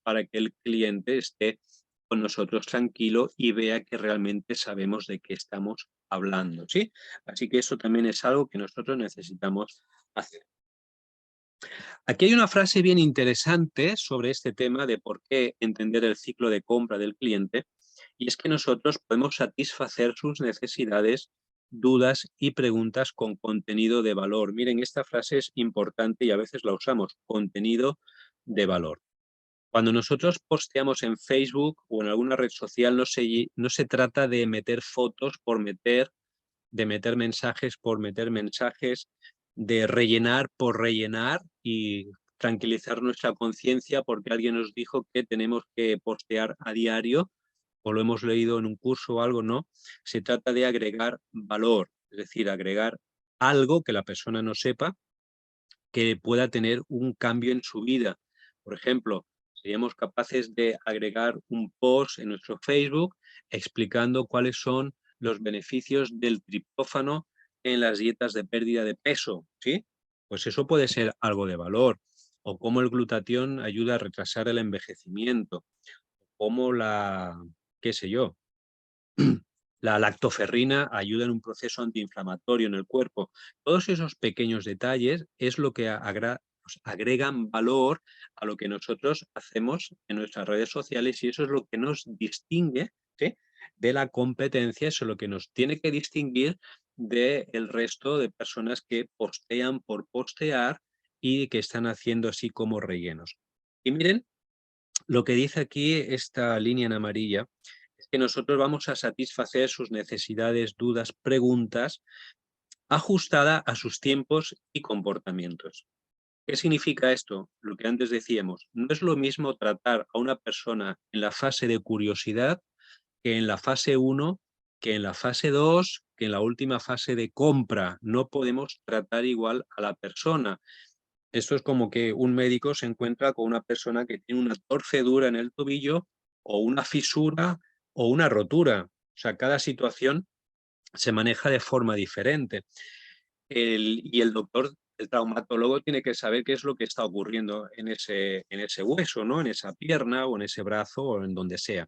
para que el cliente esté con nosotros tranquilo y vea que realmente sabemos de qué estamos hablando, ¿sí? Así que eso también es algo que nosotros necesitamos hacer. Aquí hay una frase bien interesante sobre este tema de por qué entender el ciclo de compra del cliente, y es que nosotros podemos satisfacer sus necesidades, dudas y preguntas con contenido de valor. Miren, esta frase es importante y a veces la usamos, contenido de valor. Cuando nosotros posteamos en Facebook o en alguna red social, no se trata de meter fotos por meter, de meter mensajes por meter mensajes, de rellenar por rellenar y tranquilizar nuestra conciencia porque alguien nos dijo que tenemos que postear a diario o lo hemos leído en un curso o algo, no. Se trata de agregar valor, es decir, agregar algo que la persona no sepa que pueda tener un cambio en su vida. Por ejemplo, seríamos capaces de agregar un post en nuestro Facebook explicando cuáles son los beneficios del triptófano en las dietas de pérdida de peso, ¿sí? Pues eso puede ser algo de valor. O cómo el glutatión ayuda a retrasar el envejecimiento. Cómo qué sé yo, la lactoferrina ayuda en un proceso antiinflamatorio en el cuerpo. Todos esos pequeños detalles es lo que agregan valor a lo que nosotros hacemos en nuestras redes sociales, y eso es lo que nos distingue, ¿sí?, de la competencia, eso es lo que nos tiene que distinguir del resto de personas que postean por postear y que están haciendo así como rellenos. Y miren lo que dice aquí esta línea en amarilla, es que nosotros vamos a satisfacer sus necesidades, dudas, preguntas, ajustada a sus tiempos y comportamientos. ¿Qué significa esto? Lo que antes decíamos, no es lo mismo tratar a una persona en la fase de curiosidad que en la fase 1, que en la fase 2, que en la última fase de compra. No podemos tratar igual a la persona. Esto es como que un médico se encuentra con una persona que tiene una torcedura en el tobillo o una fisura o una rotura. O sea, cada situación se maneja de forma diferente. Y el doctor, el traumatólogo, tiene que saber qué es lo que está ocurriendo en ese hueso, ¿no? En esa pierna o en ese brazo o en donde sea.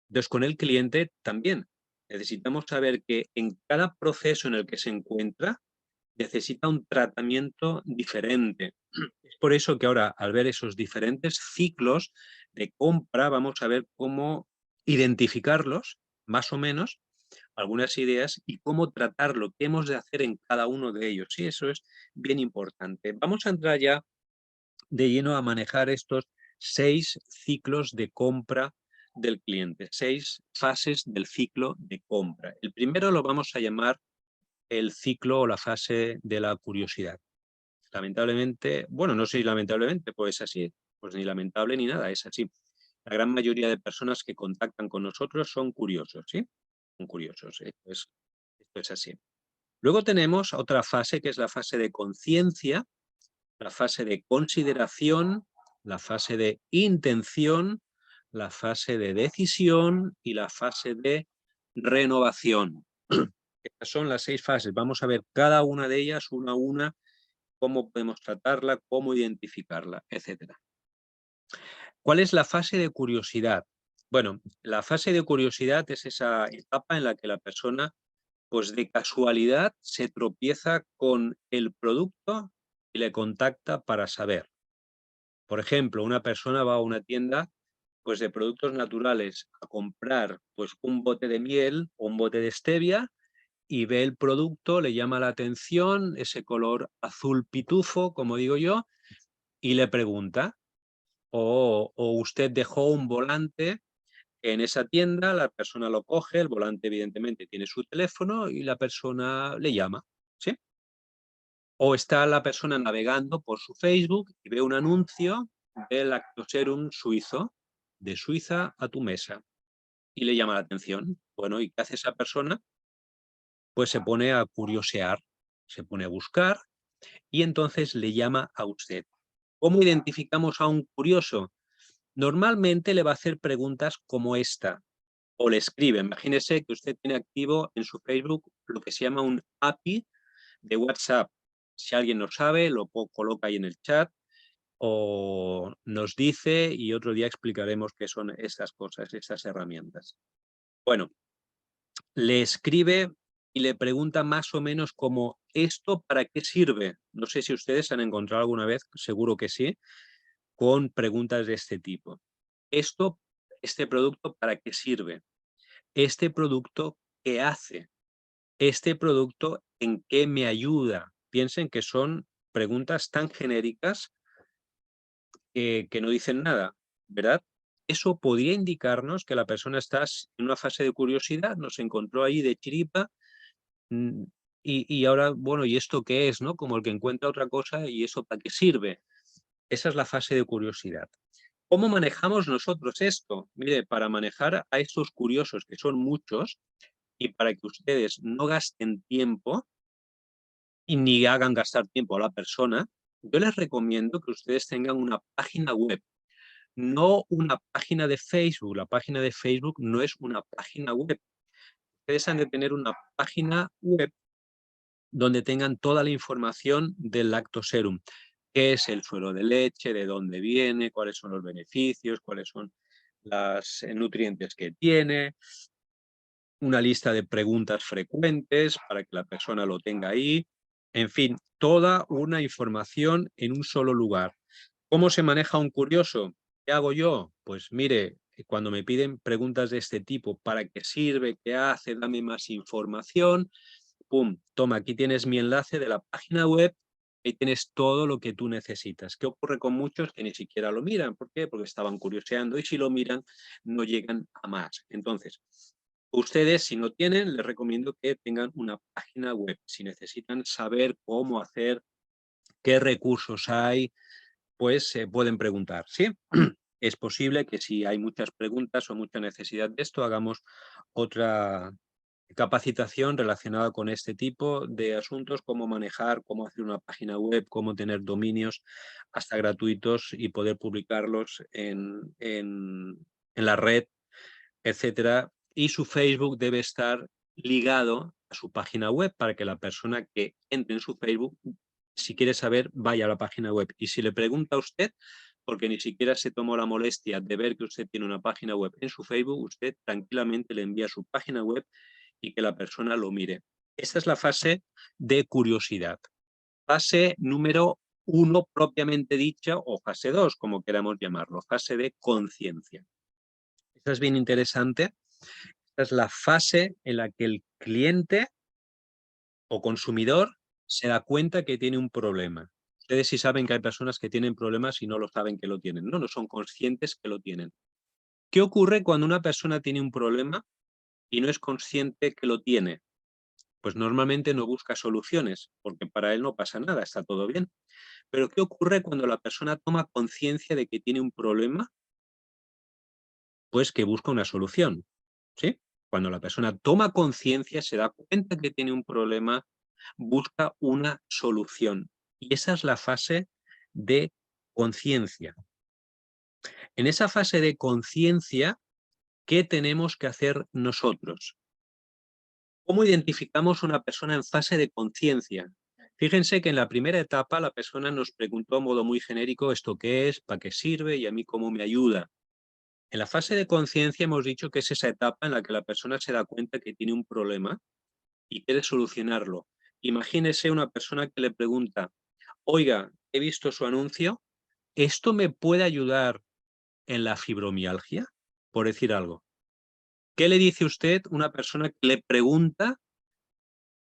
Entonces, con el cliente también necesitamos saber que en cada proceso en el que se encuentra necesita un tratamiento diferente. Es por eso que ahora, al ver esos diferentes ciclos de compra, vamos a ver cómo identificarlos, más o menos, algunas ideas y cómo tratarlo, qué hemos de hacer en cada uno de ellos. Sí, eso es bien importante. Vamos a entrar ya de lleno a manejar estos 6 ciclos de compra del cliente, 6 fases del ciclo de compra. El primero lo vamos a llamar el ciclo o la fase de la curiosidad. Lamentablemente, bueno, no sé si lamentablemente, pues es así, pues ni lamentable ni nada, es así. La gran mayoría de personas que contactan con nosotros son curiosos, ¿sí? Son curiosos, esto es así. Luego tenemos otra fase que es la fase de conciencia, la fase de consideración, la fase de intención, la fase de decisión y la fase de renovación. Estas son las 6 fases. Vamos a ver cada una de ellas una a una, cómo podemos tratarla, cómo identificarla, etcétera. ¿Cuál es la fase de curiosidad? Bueno, la fase de curiosidad es esa etapa en la que la persona, pues de casualidad, se tropieza con el producto y le contacta para saber. Por ejemplo, una persona va a una tienda, pues de productos naturales a comprar pues un bote de miel o un bote de stevia y ve el producto, le llama la atención ese color azul pitufo, como digo yo, y le pregunta. O usted dejó un volante en esa tienda, la persona lo coge, el volante evidentemente tiene su teléfono y la persona le llama, ¿sí? O está la persona navegando por su Facebook y ve un anuncio del Lactoserum suizo, de Suiza a tu mesa, y le llama la atención. Bueno, ¿y qué hace esa persona? Pues se pone a curiosear, se pone a buscar y entonces le llama a usted. ¿Cómo identificamos a un curioso? Normalmente le va a hacer preguntas como esta, o le escribe. Imagínese que usted tiene activo en su Facebook lo que se llama un API de WhatsApp. Si alguien no sabe, lo coloca ahí en el chat o nos dice y otro día explicaremos qué son estas cosas, estas herramientas. Bueno, le escribe y le pregunta más o menos como, ¿esto para qué sirve? No sé si ustedes han encontrado alguna vez, seguro que sí, con preguntas de este tipo. Este producto, ¿para qué sirve? Este producto, ¿qué hace? Este producto, ¿en qué me ayuda? Piensen que son preguntas tan genéricas que no dicen nada, ¿verdad? Eso podría indicarnos que la persona está en una fase de curiosidad, nos encontró ahí de chiripa mm, y ahora, bueno, ¿y esto qué es? ¿No? Como el que encuentra otra cosa y eso ¿para qué sirve? Esa es la fase de curiosidad. ¿Cómo manejamos nosotros esto? Mire, para manejar a estos curiosos, que son muchos, y para que ustedes no gasten tiempo y ni hagan gastar tiempo a la persona, yo les recomiendo que ustedes tengan una página web, no una página de Facebook. La página de Facebook no es una página web. Ustedes han de tener una página web donde tengan toda la información del Lactoserum. ¿Qué es el suero de leche? ¿De dónde viene? ¿Cuáles son los beneficios? ¿Cuáles son los nutrientes que tiene? Una lista de preguntas frecuentes para que la persona lo tenga ahí. En fin, toda una información en un solo lugar. ¿Cómo se maneja un curioso? ¿Qué hago yo? Pues mire, cuando me piden preguntas de este tipo, ¿para qué sirve? ¿Qué hace? Dame más información. Pum, toma, aquí tienes mi enlace de la página web y tienes todo lo que tú necesitas. ¿Qué ocurre con muchos que ni siquiera lo miran? ¿Por qué? Porque estaban curioseando y si lo miran no llegan a más. Entonces, ustedes, si no tienen, les recomiendo que tengan una página web. Si necesitan saber cómo hacer, qué recursos hay, pues se pueden preguntar, ¿sí? Es posible que si hay muchas preguntas o mucha necesidad de esto, hagamos otra capacitación relacionada con este tipo de asuntos, cómo manejar, cómo hacer una página web, cómo tener dominios hasta gratuitos y poder publicarlos en la red, etcétera. Y su Facebook debe estar ligado a su página web para que la persona que entre en su Facebook, si quiere saber, vaya a la página web. Y si le pregunta a usted, porque ni siquiera se tomó la molestia de ver que usted tiene una página web en su Facebook, usted tranquilamente le envía su página web y que la persona lo mire. Esta es la fase de curiosidad. Fase número 1 propiamente dicha, o fase 2, como queramos llamarlo, fase de conciencia. Esta es bien interesante. Esta es la fase en la que el cliente o consumidor se da cuenta que tiene un problema. Ustedes sí saben que hay personas que tienen problemas y no lo saben que lo tienen, no son conscientes que lo tienen. ¿Qué ocurre cuando una persona tiene un problema y no es consciente que lo tiene? Pues normalmente no busca soluciones, porque para él no pasa nada, está todo bien. Pero ¿qué ocurre cuando la persona toma conciencia de que tiene un problema? Pues que busca una solución, ¿sí? Cuando la persona toma conciencia, se da cuenta que tiene un problema, busca una solución. Y esa es la fase de conciencia. En esa fase de conciencia, ¿qué tenemos que hacer nosotros? ¿Cómo identificamos una persona en fase de conciencia? Fíjense que en la primera etapa la persona nos preguntó a modo muy genérico esto qué es, para qué sirve y a mí cómo me ayuda. En la fase de conciencia hemos dicho que es esa etapa en la que la persona se da cuenta que tiene un problema y quiere solucionarlo. Imagínese una persona que le pregunta, oiga, he visto su anuncio, ¿esto me puede ayudar en la fibromialgia? Por decir algo. ¿Qué le dice usted a una persona que le pregunta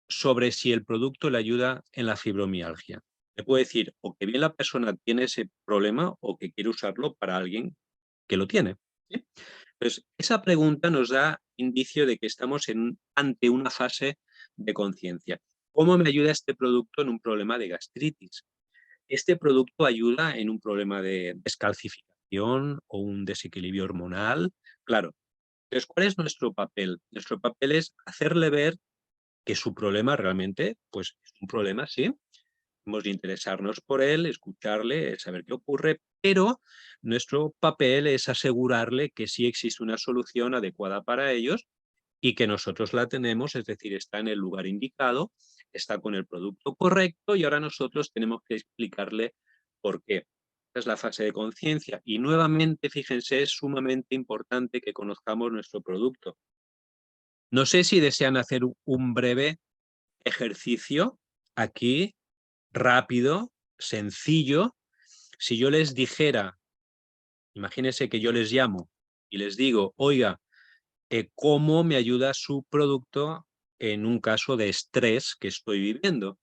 sobre si el producto le ayuda en la fibromialgia? Le puede decir o que bien la persona tiene ese problema o que quiere usarlo para alguien que lo tiene, ¿sí? Entonces, esa pregunta nos da indicio de que estamos ante una fase de conciencia. ¿Cómo me ayuda este producto en un problema de gastritis? ¿Este producto ayuda en un problema de descalcificación o un desequilibrio hormonal? Claro. Entonces, ¿cuál es nuestro papel? Nuestro papel es hacerle ver que su problema realmente, pues, es un problema, sí. Hemos de interesarnos por él, escucharle, saber qué ocurre, pero nuestro papel es asegurarle que sí existe una solución adecuada para ellos y que nosotros la tenemos, es decir, está en el lugar indicado, está con el producto correcto y ahora nosotros tenemos que explicarle por qué. Esta es la fase de conciencia y nuevamente, fíjense, es sumamente importante que conozcamos nuestro producto. No sé si desean hacer un breve ejercicio aquí, rápido, sencillo. Si yo les dijera, imagínense que yo les llamo y les digo, oiga, ¿cómo me ayuda su producto en un caso de estrés que estoy viviendo?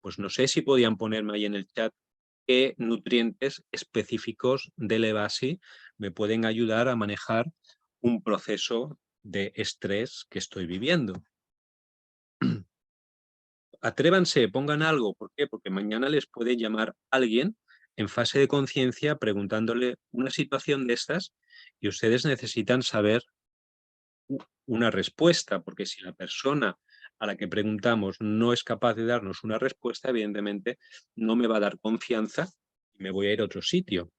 Pues no sé si podían ponerme ahí en el chat qué nutrientes específicos de Levasi me pueden ayudar a manejar un proceso de estrés que estoy viviendo. Atrévanse, pongan algo. ¿Por qué? Porque mañana les puede llamar alguien en fase de conciencia preguntándole una situación de estas y ustedes necesitan saber una respuesta, porque si la persona a la que preguntamos no es capaz de darnos una respuesta, evidentemente no me va a dar confianza y me voy a ir a otro sitio.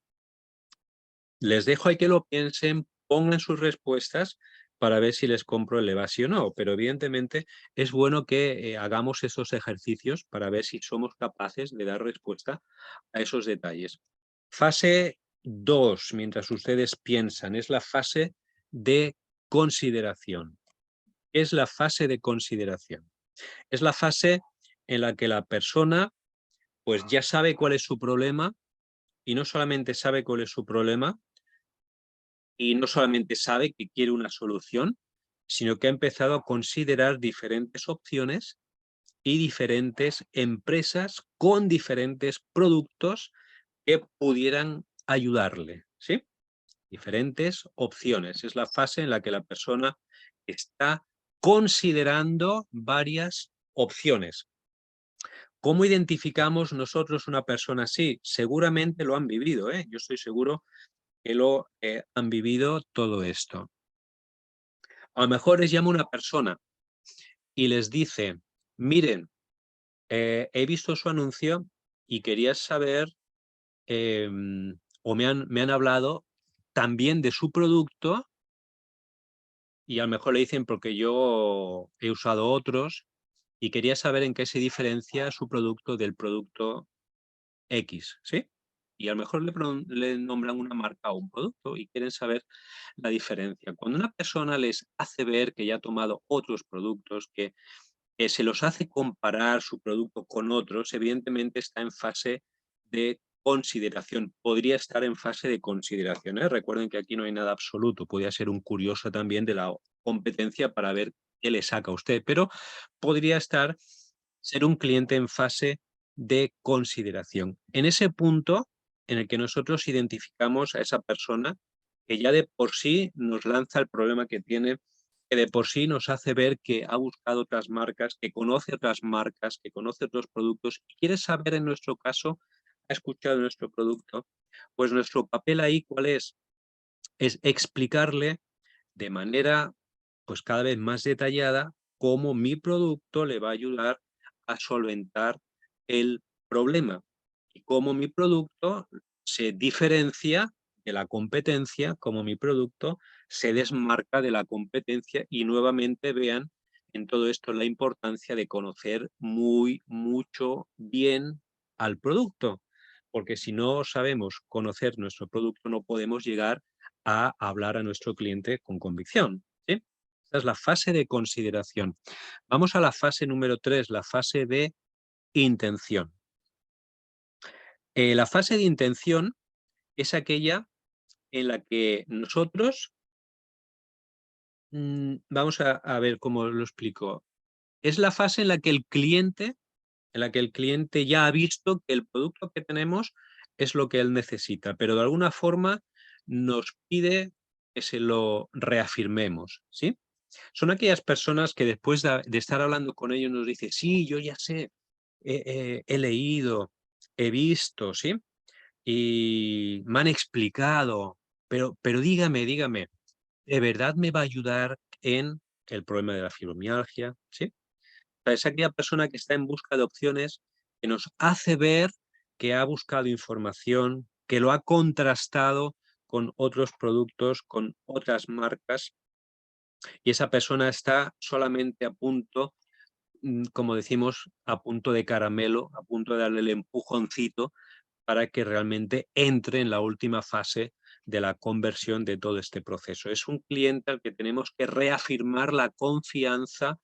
Les dejo ahí que lo piensen, pongan sus respuestas para ver si les compro el Levasi o no, pero evidentemente es bueno que hagamos esos ejercicios para ver si somos capaces de dar respuesta a esos detalles. Fase 2, mientras ustedes piensan, es la fase de consideración. ¿Qué es la fase de consideración? Es la fase en la que la persona pues ya sabe cuál es su problema y no solamente sabe cuál es su problema, y no solamente sabe que quiere una solución, sino que ha empezado a considerar diferentes opciones y diferentes empresas con diferentes productos que pudieran ayudarle, ¿sí? Diferentes opciones. Es la fase en la que la persona está considerando varias opciones. ¿Cómo identificamos nosotros una persona así? Seguramente lo han vivido, ¿eh? Yo estoy seguro que lo han vivido todo esto. A lo mejor les llama una persona y les dice, miren, he visto su anuncio y quería saber, o me han hablado también de su producto y a lo mejor le dicen porque yo he usado otros y quería saber en qué se diferencia su producto del producto X, ¿sí? Y a lo mejor le nombran una marca o un producto y quieren saber la diferencia. Cuando una persona les hace ver que ya ha tomado otros productos, que se los hace comparar su producto con otros, evidentemente está en fase de consideración. Podría estar en fase de consideración, ¿eh? Recuerden que aquí no hay nada absoluto. Podría ser un curioso también de la competencia para ver qué le saca a usted, pero podría ser un cliente en fase de consideración. En ese punto en el que nosotros identificamos a esa persona que ya de por sí nos lanza el problema que tiene, que de por sí nos hace ver que ha buscado otras marcas, que conoce otras marcas, que conoce otros productos y quiere saber, en nuestro caso, ha escuchado nuestro producto, pues nuestro papel ahí, ¿cuál es? Es explicarle de manera pues cada vez más detallada cómo mi producto le va a ayudar a solventar el problema y cómo mi producto se diferencia de la competencia, cómo mi producto se desmarca de la competencia, y nuevamente vean en todo esto la importancia de conocer mucho, bien al producto, porque si no sabemos conocer nuestro producto no podemos llegar a hablar a nuestro cliente con convicción, ¿sí? Esta es la fase de consideración. Vamos a la fase número 3, la fase de intención. La fase de intención es aquella en la que nosotros, vamos a ver cómo lo explico. Es la fase en la que el cliente ya ha visto que el producto que tenemos es lo que él necesita, pero de alguna forma nos pide que se lo reafirmemos, ¿sí? Son aquellas personas que después de estar hablando con ellos nos dicen, sí, yo ya sé, he leído, he visto, ¿sí? Y me han explicado, pero dígame, ¿de verdad me va a ayudar en el problema de la fibromialgia? ¿Sí? Sea, es aquella persona que está en busca de opciones, que nos hace ver que ha buscado información, que lo ha contrastado con otros productos, con otras marcas, y esa persona está solamente a punto, como decimos, a punto de caramelo, a punto de darle el empujoncito para que realmente entre en la última fase de la conversión de todo este proceso. Es un cliente al que tenemos que reafirmar la confianza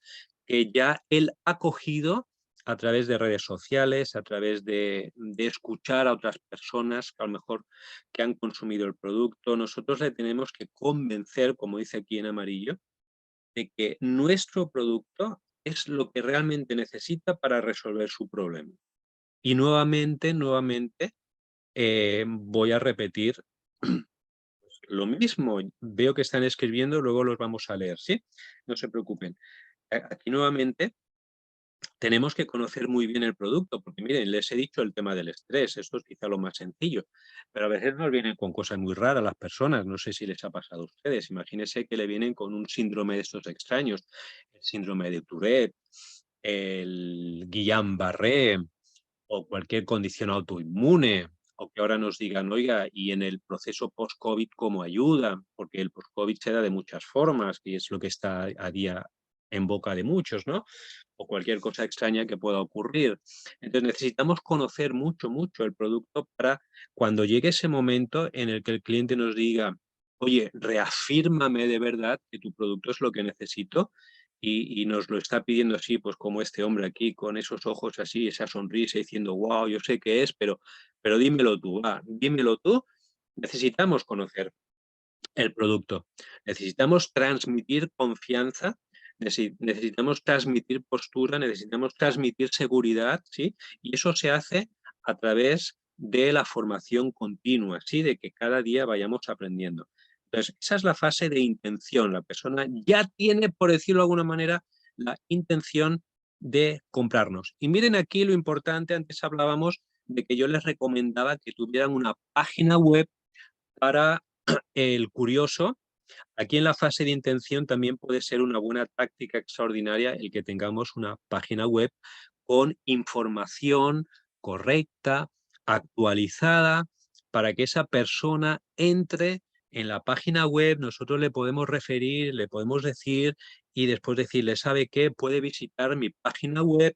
que ya él ha cogido a través de redes sociales, a través de escuchar a otras personas que a lo mejor que han consumido el producto. Nosotros le tenemos que convencer, como dice aquí en amarillo, de que nuestro producto es lo que realmente necesita para resolver su problema. Y nuevamente, voy a repetir lo mismo. Veo que están escribiendo, luego los vamos a leer, ¿sí? No se preocupen. Aquí nuevamente tenemos que conocer muy bien el producto, porque miren, les he dicho el tema del estrés, esto es quizá lo más sencillo, pero a veces nos vienen con cosas muy raras las personas, no sé si les ha pasado a ustedes, imagínense que le vienen con un síndrome de estos extraños, el síndrome de Tourette, el Guillain-Barré, o cualquier condición autoinmune, o que ahora nos digan, oiga, y en el proceso post-COVID, ¿cómo ayuda? Porque el post-COVID se da de muchas formas y es lo que está a día en boca de muchos, ¿no? O cualquier cosa extraña que pueda ocurrir. Entonces necesitamos conocer mucho el producto para cuando llegue ese momento en el que el cliente nos diga, oye, reafírmame de verdad que tu producto es lo que necesito, y nos lo está pidiendo así, pues como este hombre aquí, con esos ojos así, esa sonrisa, diciendo, wow, yo sé qué es, pero dímelo tú, dímelo tú. Necesitamos conocer el producto, necesitamos transmitir confianza, necesitamos transmitir postura, necesitamos transmitir seguridad, ¿sí? Y eso se hace a través de la formación continua, ¿sí? De que cada día vayamos aprendiendo. Entonces, esa es la fase de intención. La persona ya tiene, por decirlo de alguna manera, la intención de comprarnos. Y miren aquí lo importante, antes hablábamos de que yo les recomendaba que tuvieran una página web para el curioso. Aquí en la fase de intención también puede ser una buena táctica extraordinaria el que tengamos una página web con información correcta, actualizada, para que esa persona entre en la página web, nosotros le podemos referir, le podemos decir y después decirle, ¿sabe qué? Puede visitar mi página web,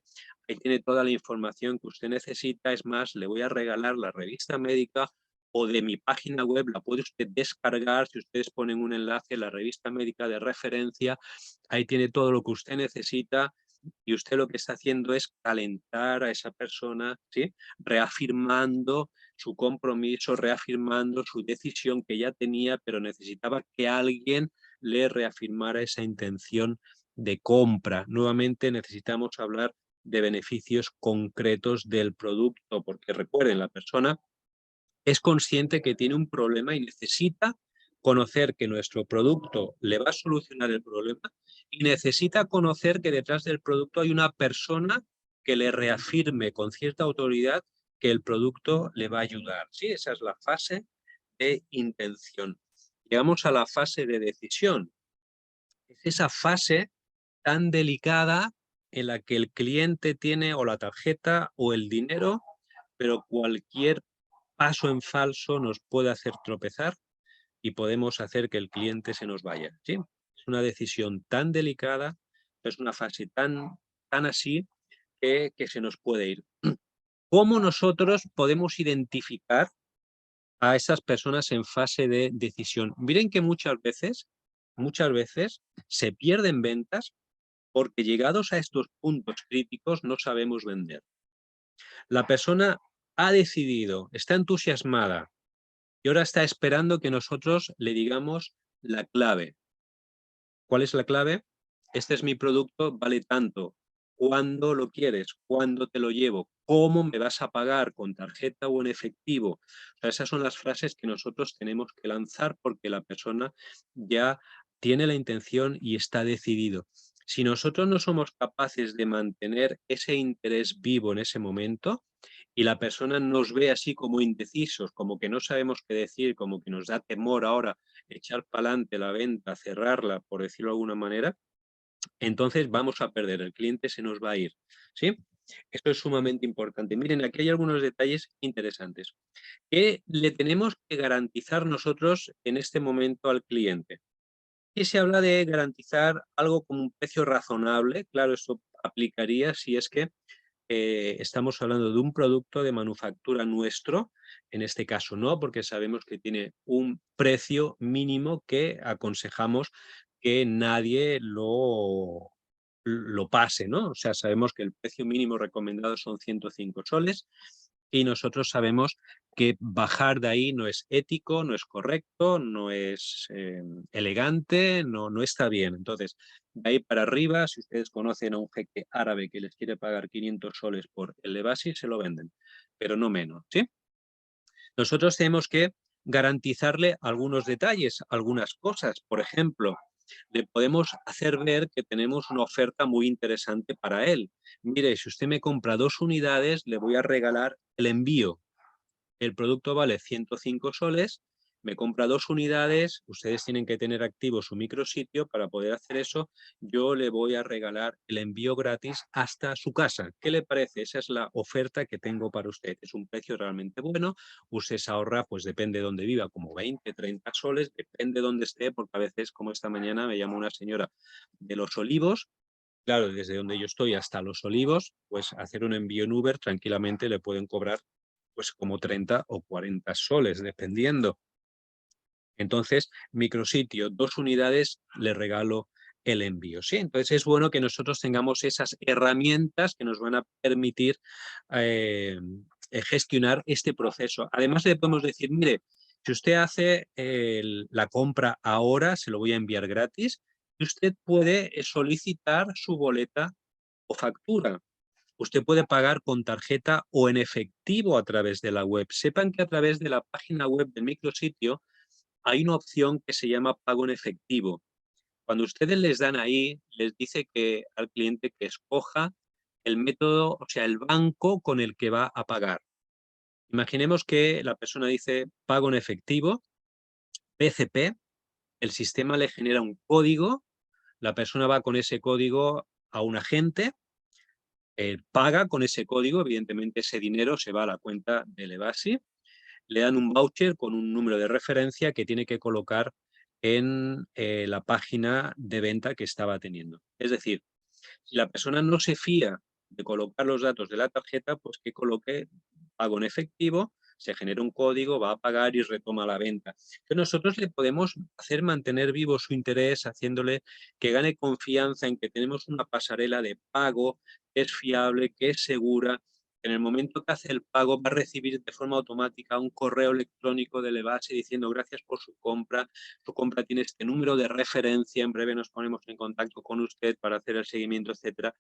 ahí tiene toda la información que usted necesita, es más, le voy a regalar la revista médica, o de mi página web la puede usted descargar. Si ustedes ponen un enlace, la revista médica de referencia, ahí tiene todo lo que usted necesita, y usted lo que está haciendo es calentar a esa persona, ¿sí? Reafirmando su compromiso, reafirmando su decisión que ya tenía, pero necesitaba que alguien le reafirmara esa intención de compra. Nuevamente necesitamos hablar de beneficios concretos del producto, porque recuerden, la persona es consciente que tiene un problema y necesita conocer que nuestro producto le va a solucionar el problema y necesita conocer que detrás del producto hay una persona que le reafirme con cierta autoridad que el producto le va a ayudar. Sí, esa es la fase de intención. Llegamos a la fase de decisión. Es esa fase tan delicada en la que el cliente tiene o la tarjeta o el dinero, pero cualquier paso en falso nos puede hacer tropezar y podemos hacer que el cliente se nos vaya. ¿Sí? Es una decisión tan delicada, es una fase tan así que se nos puede ir. ¿Cómo nosotros podemos identificar a esas personas en fase de decisión? Miren que muchas veces se pierden ventas porque llegados a estos puntos críticos no sabemos vender. La persona ha decidido, está entusiasmada y ahora está esperando que nosotros le digamos la clave. ¿Cuál es la clave? Este es mi producto, vale tanto. ¿Cuándo lo quieres? ¿Cuándo te lo llevo? ¿Cómo me vas a pagar? ¿Con tarjeta o en efectivo? O sea, esas son las frases que nosotros tenemos que lanzar porque la persona ya tiene la intención y está decidido. Si nosotros no somos capaces de mantener ese interés vivo en ese momento y la persona nos ve así como indecisos, como que no sabemos qué decir, como que nos da temor ahora echar para adelante la venta, cerrarla, por decirlo de alguna manera, entonces vamos a perder, el cliente se nos va a ir, ¿sí? Esto es sumamente importante. Miren, aquí hay algunos detalles interesantes. ¿Qué le tenemos que garantizar nosotros en este momento al cliente? Aquí se habla de garantizar algo como un precio razonable. Claro, esto aplicaría si es que estamos hablando de un producto de manufactura nuestro, en este caso no, porque sabemos que tiene un precio mínimo que aconsejamos que nadie lo pase, ¿no? O sea, sabemos que el precio mínimo recomendado son 105 soles y nosotros sabemos que bajar de ahí no es ético, no es correcto, no es elegante, no está bien. Entonces, de ahí para arriba, si ustedes conocen a un jeque árabe que les quiere pagar 500 soles por el Levasi, se lo venden, pero no menos, ¿sí? Nosotros tenemos que garantizarle algunos detalles, algunas cosas. Por ejemplo, le podemos hacer ver que tenemos una oferta muy interesante para él. Mire, si usted me compra 2 unidades, le voy a regalar el envío. El producto vale 105 soles, me compra 2 unidades, ustedes tienen que tener activo su micrositio para poder hacer eso, yo le voy a regalar el envío gratis hasta su casa. ¿Qué le parece? Esa es la oferta que tengo para usted. Es un precio realmente bueno, usted se ahorra, pues depende de dónde viva, como 20, 30 soles, depende de dónde esté, porque a veces, como esta mañana, me llamó una señora de Los Olivos. Claro, desde donde yo estoy hasta Los Olivos, pues hacer un envío en Uber tranquilamente le pueden cobrar pues como 30 o 40 soles, dependiendo. Entonces, micrositio, 2 unidades, le regalo el envío. ¿Sí? Entonces es bueno que nosotros tengamos esas herramientas que nos van a permitir gestionar este proceso. Además le podemos decir, mire, si usted hace la compra ahora, se lo voy a enviar gratis, y usted puede solicitar su boleta o factura. Usted puede pagar con tarjeta o en efectivo a través de la web. Sepan que a través de la página web del micrositio hay una opción que se llama pago en efectivo. Cuando ustedes les dan ahí, les dice que al cliente que escoja el método, o sea, el banco con el que va a pagar. Imaginemos que la persona dice pago en efectivo, PCP, el sistema le genera un código, la persona va con ese código a un agente, paga con ese código, evidentemente ese dinero se va a la cuenta del Evasi, le dan un voucher con un número de referencia que tiene que colocar en la página de venta que estaba teniendo. Es decir, si la persona no se fía de colocar los datos de la tarjeta, pues que coloque pago en efectivo, se genera un código, va a pagar y retoma la venta. Entonces nosotros le podemos hacer mantener vivo su interés, haciéndole que gane confianza en que tenemos una pasarela de pago que es fiable, que es segura. En el momento que hace el pago va a recibir de forma automática un correo electrónico de Levasi diciendo gracias por su compra tiene este número de referencia, en breve nos ponemos en contacto con usted para hacer el seguimiento, etcétera.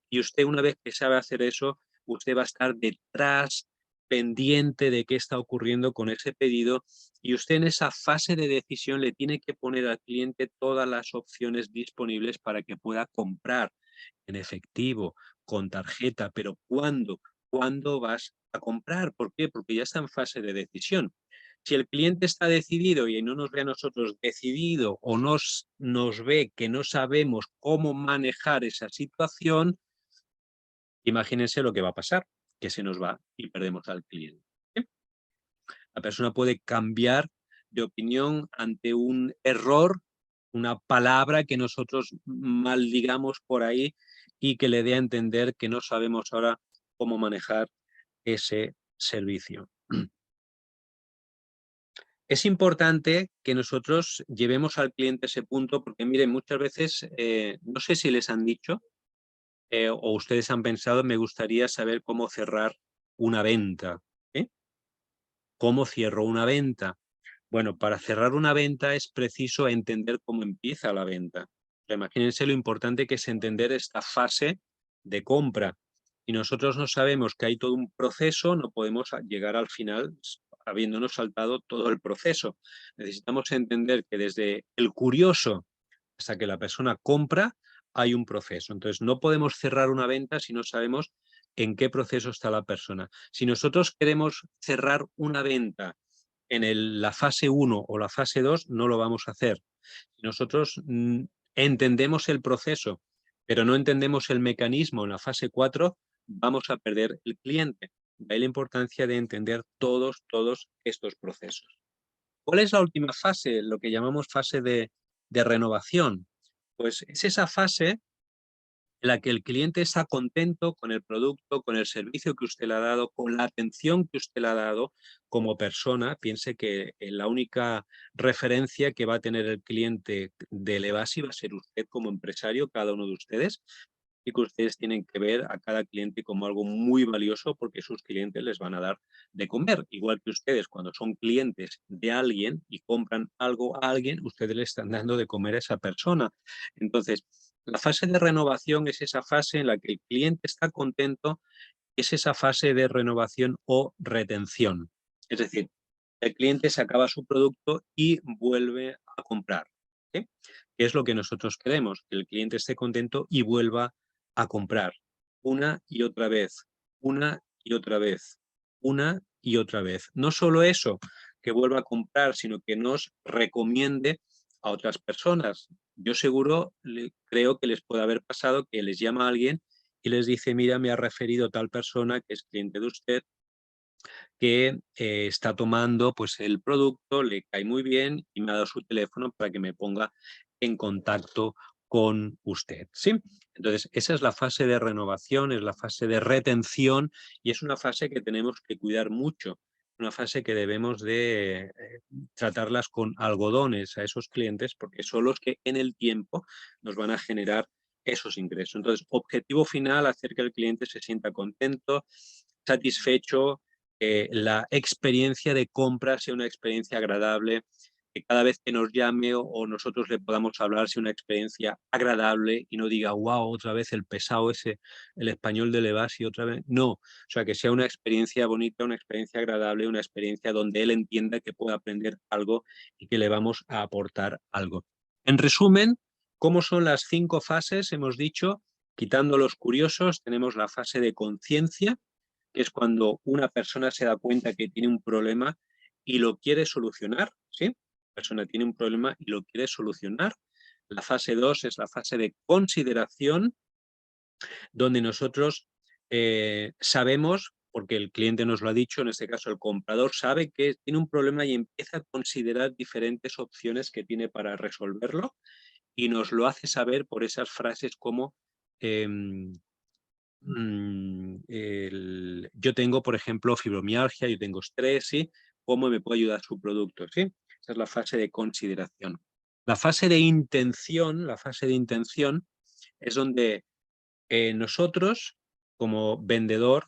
Y usted, una vez que sabe hacer eso, usted va a estar detrás pendiente de qué está ocurriendo con ese pedido, y usted en esa fase de decisión le tiene que poner al cliente todas las opciones disponibles para que pueda comprar en efectivo, con tarjeta, pero ¿cuándo? ¿Cuándo vas a comprar? ¿Por qué? Porque ya está en fase de decisión. Si el cliente está decidido y no nos ve a nosotros decidido o nos ve que no sabemos cómo manejar esa situación, imagínense lo que va a pasar, que se nos va y perdemos al cliente. ¿Sí? La persona puede cambiar de opinión ante un error, una palabra que nosotros maldigamos por ahí y que le dé a entender que no sabemos ahora cómo manejar ese servicio. Es importante que nosotros llevemos al cliente ese punto porque, miren, muchas veces, no sé si les han dicho o ustedes han pensado, me gustaría saber cómo cerrar una venta. ¿Eh? ¿Cómo cierro una venta? Bueno, para cerrar una venta es preciso entender cómo empieza la venta. Imagínense lo importante que es entender esta fase de compra. Y nosotros no sabemos que hay todo un proceso, no podemos llegar al final habiéndonos saltado todo el proceso. Necesitamos entender que desde el curioso hasta que la persona compra hay un proceso. Entonces, no podemos cerrar una venta si no sabemos en qué proceso está la persona. Si nosotros queremos cerrar una venta en la fase 1 o la fase 2, no lo vamos a hacer. Si nosotros entendemos el proceso, pero no entendemos el mecanismo en la fase 4, vamos a perder el cliente. De ahí la importancia de entender todos estos procesos. ¿Cuál es la última fase? Lo que llamamos fase de renovación. Pues es esa fase en la que el cliente está contento con el producto, con el servicio que usted le ha dado, con la atención que usted le ha dado como persona. Piense que la única referencia que va a tener el cliente de Levasi va a ser usted como empresario, cada uno de ustedes, y que ustedes tienen que ver a cada cliente como algo muy valioso porque sus clientes les van a dar de comer. Igual que ustedes, cuando son clientes de alguien y compran algo a alguien, ustedes le están dando de comer a esa persona. Entonces, la fase de renovación es esa fase en la que el cliente está contento, es esa fase de renovación o retención. Es decir, el cliente se acaba su producto y vuelve a comprar. ¿Sí? ¿Qué es lo que nosotros queremos? Que el cliente esté contento y vuelva a comprar una y otra vez, una y otra vez, una y otra vez. No solo eso, que vuelva a comprar, sino que nos recomiende a otras personas. Yo seguro, creo que les puede haber pasado que les llama a alguien y les dice, mira, me ha referido tal persona que es cliente de usted, que está tomando pues, el producto, le cae muy bien y me ha dado su teléfono para que me ponga en contacto con usted. ¿Sí? Entonces, esa es la fase de renovación, es la fase de retención y es una fase que tenemos que cuidar mucho, una fase que debemos de tratarlas con algodones a esos clientes porque son los que en el tiempo nos van a generar esos ingresos. Entonces, objetivo final, hacer que el cliente se sienta contento, satisfecho, la experiencia de compra sea una experiencia agradable, que cada vez que nos llame o nosotros le podamos hablar sea una experiencia agradable y no diga, wow, otra vez el pesado ese, el español de Levasi otra vez. No, o sea, que sea una experiencia bonita, una experiencia agradable, una experiencia donde él entienda que puede aprender algo y que le vamos a aportar algo. En resumen, ¿cómo son las 5 fases? Hemos dicho, quitando los curiosos, tenemos la fase de conciencia, que es cuando una persona se da cuenta que tiene un problema y lo quiere solucionar, ¿sí? La persona tiene un problema y lo quiere solucionar. La fase 2 es la fase de consideración, donde nosotros sabemos, porque el cliente nos lo ha dicho, en este caso el comprador sabe que tiene un problema y empieza a considerar diferentes opciones que tiene para resolverlo y nos lo hace saber por esas frases como yo tengo, por ejemplo, fibromialgia, yo tengo estrés, ¿sí? ¿Cómo me puede ayudar su producto? ¿Sí? Esa es la fase de consideración. La fase de intención es donde nosotros, como vendedor,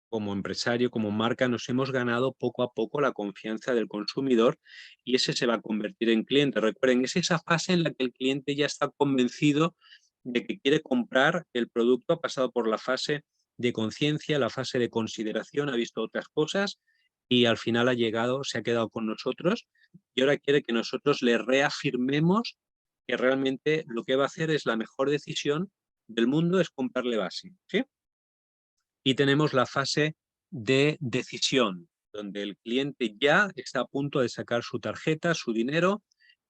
como empresario, como marca, nos hemos ganado poco a poco la confianza del consumidor y ese se va a convertir en cliente. Recuerden, es esa fase en la que el cliente ya está convencido de que quiere comprar el producto, ha pasado por la fase de conciencia, la fase de consideración, ha visto otras cosas y al final ha llegado, se ha quedado con nosotros y ahora quiere que nosotros le reafirmemos que realmente lo que va a hacer es la mejor decisión del mundo, es comprarle base, ¿sí? Y tenemos la fase de decisión, donde el cliente ya está a punto de sacar su tarjeta, su dinero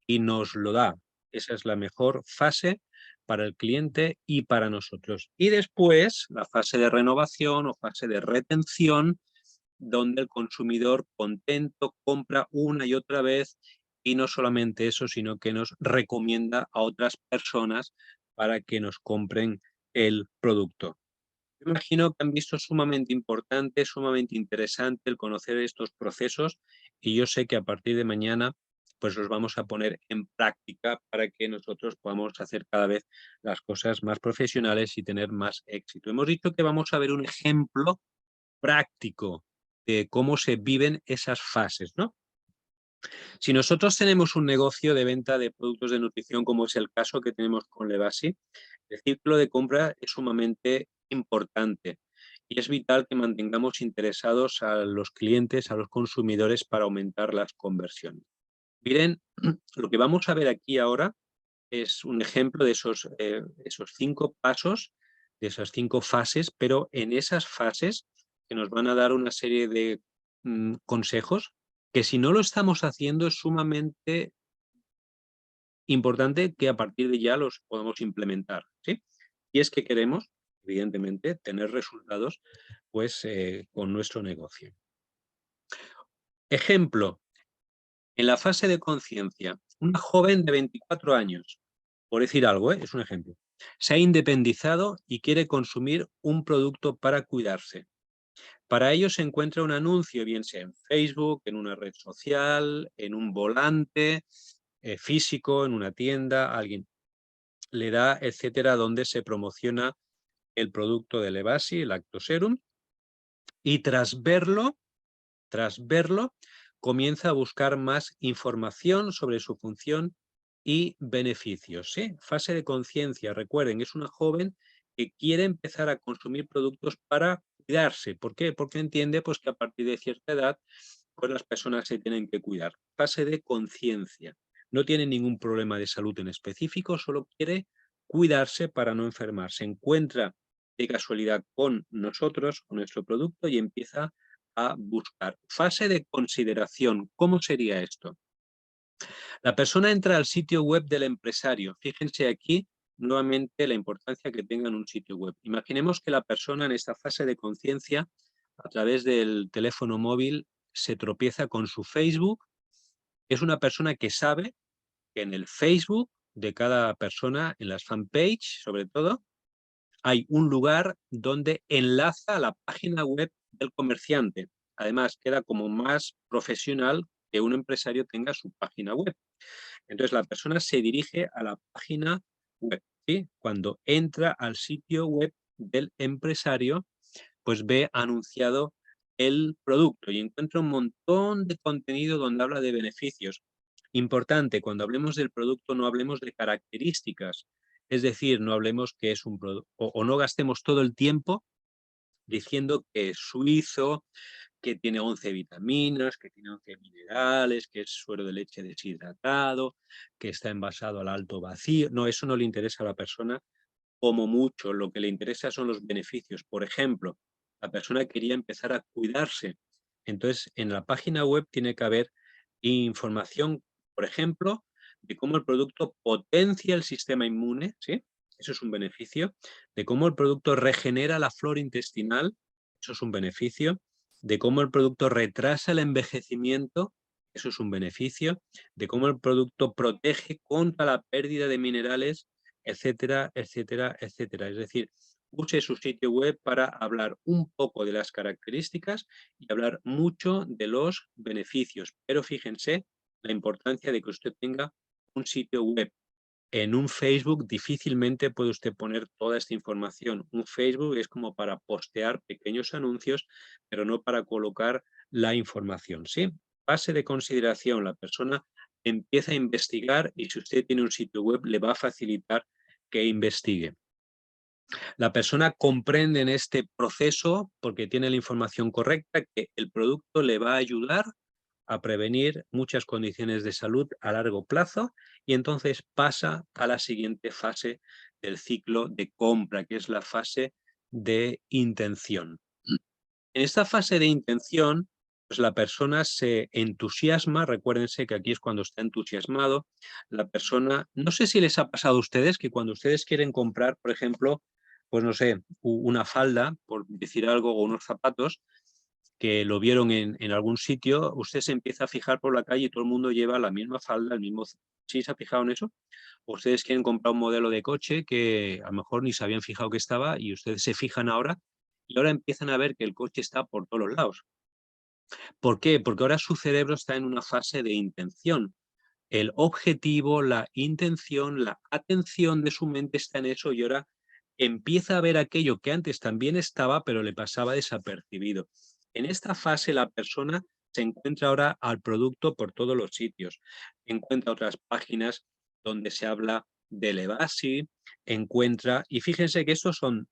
y nos lo da. Esa es la mejor fase para el cliente y para nosotros. Y después la fase de renovación o fase de retención, donde el consumidor contento compra una y otra vez y no solamente eso, sino que nos recomienda a otras personas para que nos compren el producto. Me imagino que han visto sumamente importante, sumamente interesante el conocer estos procesos y yo sé que a partir de mañana pues los vamos a poner en práctica para que nosotros podamos hacer cada vez las cosas más profesionales y tener más éxito. Hemos dicho que vamos a ver un ejemplo práctico de cómo se viven esas fases, ¿no? Si nosotros tenemos un negocio de venta de productos de nutrición, como es el caso que tenemos con Levasi, el ciclo de compra es sumamente importante y es vital que mantengamos interesados a los clientes, a los consumidores para aumentar las conversiones. Miren, lo que vamos a ver aquí ahora es un ejemplo de esos 5 pasos, de esas 5 fases, pero en esas fases que nos van a dar una serie de consejos que si no lo estamos haciendo es sumamente importante que a partir de ya los podamos implementar, ¿sí? Y es que queremos, evidentemente, tener resultados pues, con nuestro negocio. Ejemplo, en la fase de conciencia, una joven de 24 años, por decir algo, es un ejemplo, se ha independizado y quiere consumir un producto para cuidarse. Para ello se encuentra un anuncio, bien sea en Facebook, en una red social, en un volante físico, en una tienda, alguien le da, etcétera, donde se promociona el producto de Levasi, el Lactoserum, y tras verlo, comienza a buscar más información sobre su función y beneficios, ¿sí? Fase de conciencia, recuerden, es una joven que quiere empezar a consumir productos para cuidarse. ¿Por qué? Porque entiende pues, que a partir de cierta edad pues, las personas se tienen que cuidar. Fase de conciencia. No tiene ningún problema de salud en específico, solo quiere cuidarse para no enfermar. Se encuentra de casualidad con nosotros, con nuestro producto y empieza a buscar. Fase de consideración. ¿Cómo sería esto? La persona entra al sitio web del empresario. Fíjense aquí nuevamente la importancia que tenga en un sitio web. Imaginemos que la persona en esta fase de conciencia, a través del teléfono móvil, se tropieza con su Facebook. Es una persona que sabe que en el Facebook de cada persona, en las fanpage sobre todo, hay un lugar donde enlaza a la página web del comerciante. Además, queda como más profesional que un empresario tenga su página web. Entonces, la persona se dirige a la página web, ¿sí? Cuando entra al sitio web del empresario, pues ve anunciado el producto y encuentra un montón de contenido donde habla de beneficios. Importante, cuando hablemos del producto no hablemos de características, es decir, no hablemos que es un producto, o no gastemos todo el tiempo diciendo que es suizo, que tiene 11 vitaminas, que tiene 11 minerales, que es suero de leche deshidratado, que está envasado al alto vacío. No, eso no le interesa a la persona como mucho. Lo que le interesa son los beneficios. Por ejemplo, la persona quería empezar a cuidarse. Entonces, en la página web tiene que haber información, por ejemplo, de cómo el producto potencia el sistema inmune, ¿sí? Eso es un beneficio. De cómo el producto regenera la flora intestinal, eso es un beneficio. De cómo el producto retrasa el envejecimiento, eso es un beneficio. De cómo el producto protege contra la pérdida de minerales, etcétera, etcétera, etcétera. Es decir, use su sitio web para hablar un poco de las características y hablar mucho de los beneficios. Pero fíjense la importancia de que usted tenga un sitio web. En un Facebook difícilmente puede usted poner toda esta información. Un Facebook es como para postear pequeños anuncios, pero no para colocar la información, ¿sí? Fase de consideración, la persona empieza a investigar y si usted tiene un sitio web le va a facilitar que investigue. La persona comprende en este proceso, porque tiene la información correcta, que el producto le va a ayudar a prevenir muchas condiciones de salud a largo plazo y entonces pasa a la siguiente fase del ciclo de compra, que es la fase de intención. En esta fase de intención, pues la persona se entusiasma, recuérdense que aquí es cuando está entusiasmado, la persona, no sé si les ha pasado a ustedes que cuando ustedes quieren comprar, por ejemplo, pues no sé, una falda, por decir algo, o unos zapatos, que lo vieron en algún sitio, usted se empieza a fijar por la calle y todo el mundo lleva la misma falda, el mismo... ¿Sí se ha fijado en eso? O ustedes quieren comprar un modelo de coche que a lo mejor ni se habían fijado que estaba y ustedes se fijan ahora y ahora empiezan a ver que el coche está por todos los lados. ¿Por qué? Porque ahora su cerebro está en una fase de intención. El objetivo, la intención, la atención de su mente está en eso y ahora empieza a ver aquello que antes también estaba, pero le pasaba desapercibido. En esta fase la persona se encuentra ahora al producto por todos los sitios. Encuentra otras páginas donde se habla de Levasi, encuentra, y fíjense que estos son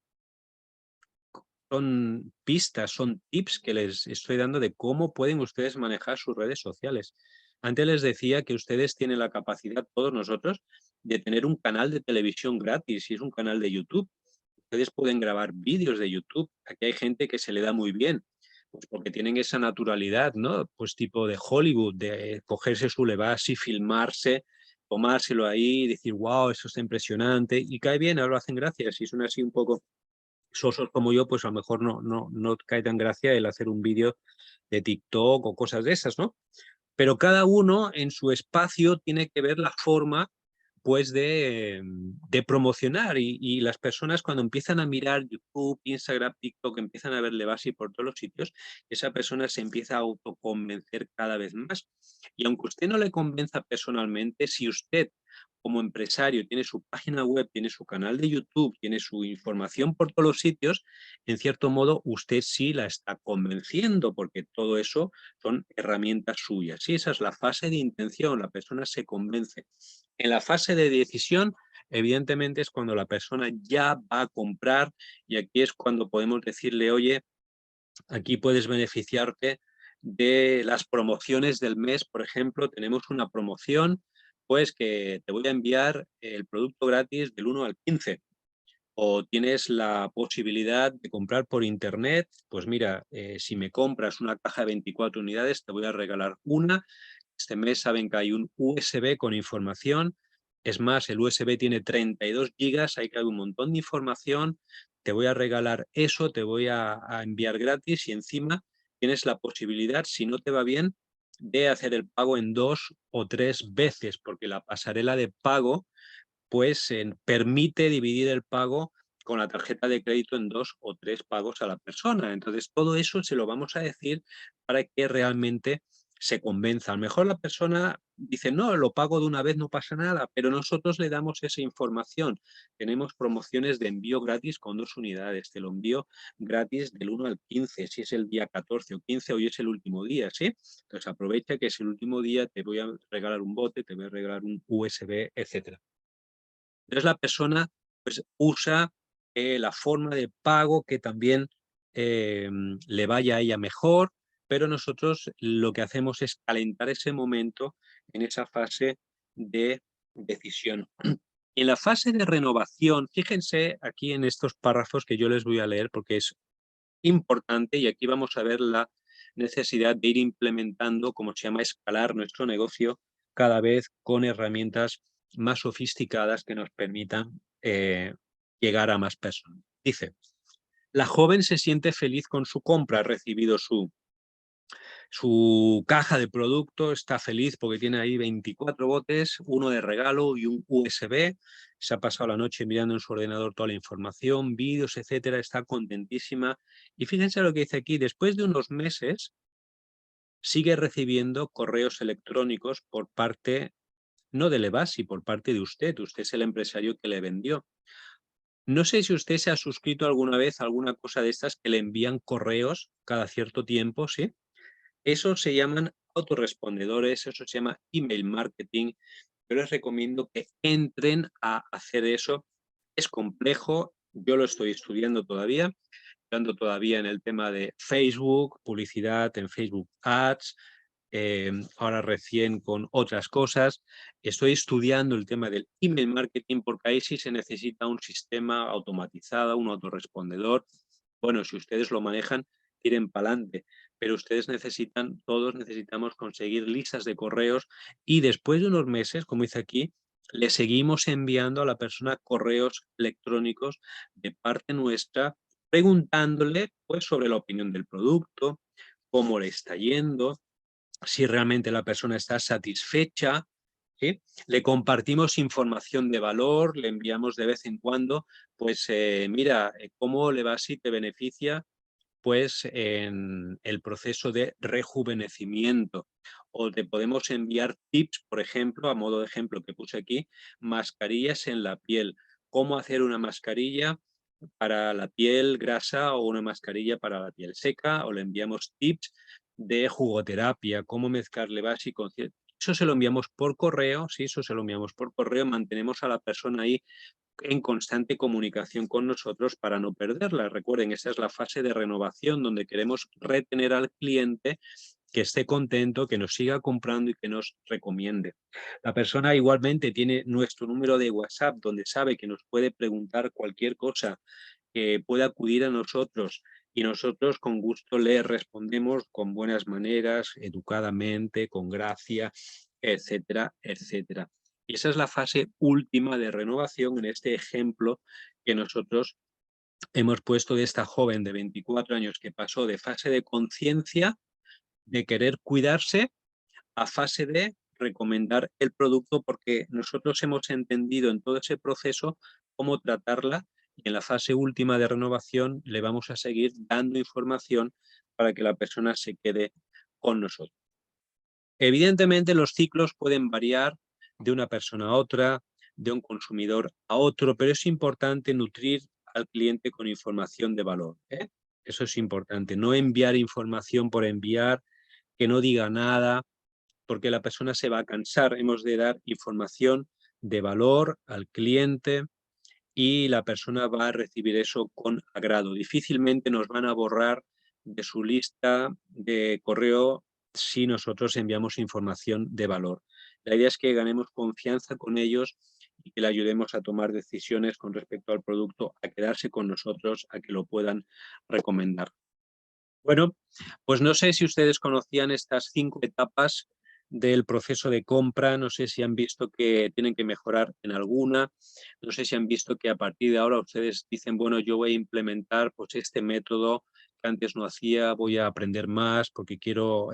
pistas, son tips que les estoy dando de cómo pueden ustedes manejar sus redes sociales. Antes les decía que ustedes tienen la capacidad, todos nosotros, de tener un canal de televisión gratis y es un canal de YouTube. Ustedes pueden grabar vídeos de YouTube. Aquí hay gente que se le da muy bien, pues porque tienen esa naturalidad, ¿no? Pues tipo de Hollywood, de cogerse su Levasi, filmarse, tomárselo ahí, decir, wow, eso está impresionante, y cae bien, ahora lo hacen gracias, y son así un poco sosos como yo, pues a lo mejor no cae tan gracia el hacer un vídeo de TikTok o cosas de esas, ¿no? Pero cada uno en su espacio tiene que ver la forma pues de promocionar y las personas cuando empiezan a mirar YouTube, Instagram, TikTok, empiezan a verle base por todos los sitios, esa persona se empieza a autoconvencer cada vez más. Y aunque usted no le convenza personalmente, si usted como empresario tiene su página web, tiene su canal de YouTube, tiene su información por todos los sitios, en cierto modo usted sí la está convenciendo porque todo eso son herramientas suyas. Y esa es la fase de intención, la persona se convence. En la fase de decisión, evidentemente es cuando la persona ya va a comprar y aquí es cuando podemos decirle, oye, aquí puedes beneficiarte de las promociones del mes, por ejemplo, tenemos una promoción, pues que te voy a enviar el producto gratis del 1 al 15. O tienes la posibilidad de comprar por internet, pues mira, si me compras una caja de 24 unidades, te voy a regalar una. Este mes saben que hay un USB con información. Es más, el USB tiene 32 gigas, ahí cabe un montón de información. Te voy a regalar eso, te voy a enviar gratis y encima tienes la posibilidad, si no te va bien, de hacer el pago en 2 o 3 veces, porque la pasarela de pago pues permite dividir el pago con la tarjeta de crédito en 2 o 3 pagos a la persona. Entonces, todo eso se lo vamos a decir para que realmente se convenza. A lo mejor la persona dice, no, lo pago de una vez, no pasa nada, pero nosotros le damos esa información. Tenemos promociones de envío gratis con 2 unidades. Te lo envío gratis del 1 al 15, si es el día 14 o 15, hoy es el último día, ¿sí? Entonces, aprovecha que es el último día, te voy a regalar un bote, te voy a regalar un USB, etcétera. Entonces la persona pues, usa la forma de pago que también le vaya a ella mejor, pero nosotros lo que hacemos es calentar ese momento en esa fase de decisión. Y en la fase de renovación, fíjense aquí en estos párrafos que yo les voy a leer porque es importante y aquí vamos a ver la necesidad de ir implementando, como se llama, escalar nuestro negocio cada vez con herramientas más sofisticadas que nos permitan llegar a más personas. Dice, la joven se siente feliz con su compra, ha recibido su caja de producto, está feliz porque tiene ahí 24 botes, uno de regalo y un USB. Se ha pasado la noche mirando en su ordenador toda la información, vídeos, etcétera, está contentísima. Y fíjense lo que dice aquí, después de unos meses sigue recibiendo correos electrónicos por parte, no de Levasi, por parte de usted es el empresario que le vendió. No sé si usted se ha suscrito alguna vez a alguna cosa de estas que le envían correos cada cierto tiempo, ¿sí? Eso se llaman autorrespondedores, eso se llama email marketing. Yo les recomiendo que entren a hacer eso. Es complejo, Yo lo estoy estudiando todavía, ando todavía en el tema de Facebook, publicidad en Facebook Ads, ahora recién con otras cosas. Estoy estudiando el tema del email marketing porque ahí sí se necesita un sistema automatizado, un autorrespondedor. Bueno, si ustedes lo manejan, tiren para adelante, pero ustedes necesitan, todos necesitamos conseguir listas de correos y después de unos meses, como dice aquí, le seguimos enviando a la persona correos electrónicos de parte nuestra preguntándole pues sobre la opinión del producto, cómo le está yendo, si realmente la persona está satisfecha, ¿sí? Le compartimos información de valor, le enviamos de vez en cuando, pues mira, cómo le va si te beneficia pues en el proceso de rejuvenecimiento. O te podemos enviar tips, por ejemplo, a modo de ejemplo que puse aquí, mascarillas en la piel. Cómo hacer una mascarilla para la piel grasa o una mascarilla para la piel seca, o le enviamos tips de jugoterapia, cómo mezclarle básico. Eso se lo enviamos por correo, sí, eso se lo enviamos por correo, mantenemos a la persona ahí en constante comunicación con nosotros para no perderla. Recuerden, esa es la fase de renovación donde queremos retener al cliente, que esté contento, que nos siga comprando y que nos recomiende. La persona igualmente tiene nuestro número de WhatsApp donde sabe que nos puede preguntar cualquier cosa, que puede acudir a nosotros y nosotros con gusto le respondemos con buenas maneras, educadamente, con gracia, etcétera, etcétera. Y esa es la fase última de renovación en este ejemplo que nosotros hemos puesto de esta joven de 24 años que pasó de fase de conciencia, de querer cuidarse, a fase de recomendar el producto porque nosotros hemos entendido en todo ese proceso cómo tratarla y en la fase última de renovación le vamos a seguir dando información para que la persona se quede con nosotros. Evidentemente los ciclos pueden variar de una persona a otra, de un consumidor a otro, pero es importante nutrir al cliente con información de valor, ¿eh? Eso es importante, no enviar información por enviar, que no diga nada, porque la persona se va a cansar. Hemos de dar información de valor al cliente y la persona va a recibir eso con agrado. Difícilmente nos van a borrar de su lista de correo si nosotros enviamos información de valor. La idea es que ganemos confianza con ellos y que le ayudemos a tomar decisiones con respecto al producto, a quedarse con nosotros, a que lo puedan recomendar. Bueno, pues no sé si ustedes conocían estas 5 etapas del proceso de compra, no sé si han visto que tienen que mejorar en alguna, no sé si han visto que a partir de ahora ustedes dicen, bueno, yo voy a implementar pues este método que antes no hacía, voy a aprender más porque quiero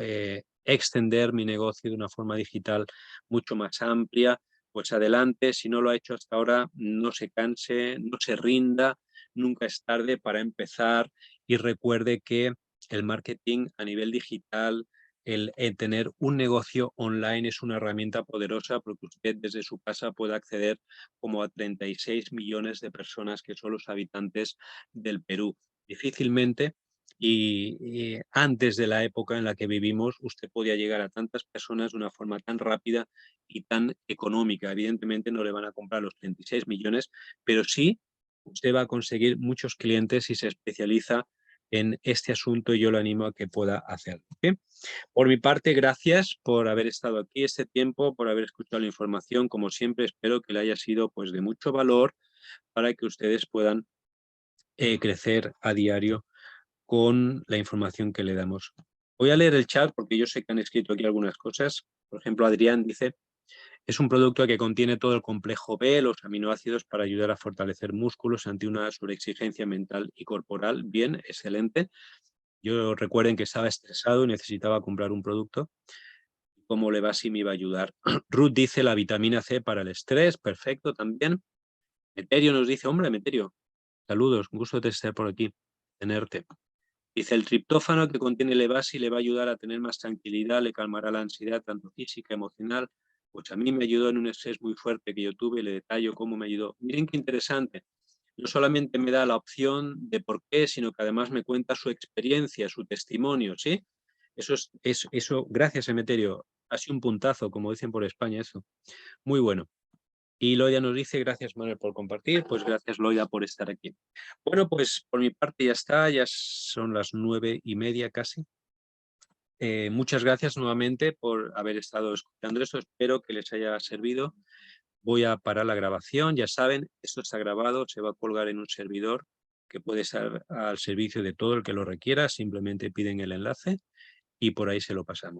extender mi negocio de una forma digital mucho más amplia. Pues adelante, si no lo ha hecho hasta ahora, no se canse, no se rinda, nunca es tarde para empezar y recuerde que el marketing a nivel digital, el tener un negocio online es una herramienta poderosa porque usted desde su casa puede acceder como a 36 millones de personas que son los habitantes del Perú. Difícilmente y antes de la época en la que vivimos, usted podía llegar a tantas personas de una forma tan rápida y tan económica. Evidentemente no le van a comprar los 36 millones, pero sí usted va a conseguir muchos clientes si se especializa en este asunto y yo lo animo a que pueda hacerlo. ¿Sí? Por mi parte, gracias por haber estado aquí este tiempo, por haber escuchado la información. Como siempre, espero que le haya sido pues, de mucho valor para que ustedes puedan crecer a diario con la información que le damos. Voy a leer el chat porque yo sé que han escrito aquí algunas cosas. Por ejemplo, Adrián dice, es un producto que contiene todo el complejo B, los aminoácidos para ayudar a fortalecer músculos ante una sobreexigencia mental y corporal. Bien, excelente. Yo recuerden que estaba estresado y necesitaba comprar un producto. ¿Cómo le va si me iba a ayudar? Ruth dice la vitamina C para el estrés. Perfecto también. Meterio nos dice, hombre, Meterio, saludos, un gusto de estar por aquí, tenerte. Dice, el triptófano que contiene Levasi le va a ayudar a tener más tranquilidad, le calmará la ansiedad, tanto física, emocional. Pues a mí me ayudó en un estrés muy fuerte que yo tuve, le detallo cómo me ayudó. Miren qué interesante. No solamente me da la opción de por qué, sino que además me cuenta su experiencia, su testimonio, ¿sí? Eso, gracias, Emeterio. Ha sido un puntazo, como dicen por España, eso. Muy bueno. Y Loida nos dice, gracias Manuel por compartir, pues gracias Loida por estar aquí. Bueno, pues por mi parte ya está, ya son las 9:30 casi. Muchas gracias nuevamente por haber estado escuchando esto, espero que les haya servido. Voy a parar la grabación, ya saben, esto está grabado, se va a colgar en un servidor que puede estar al servicio de todo el que lo requiera, simplemente piden el enlace y por ahí se lo pasamos.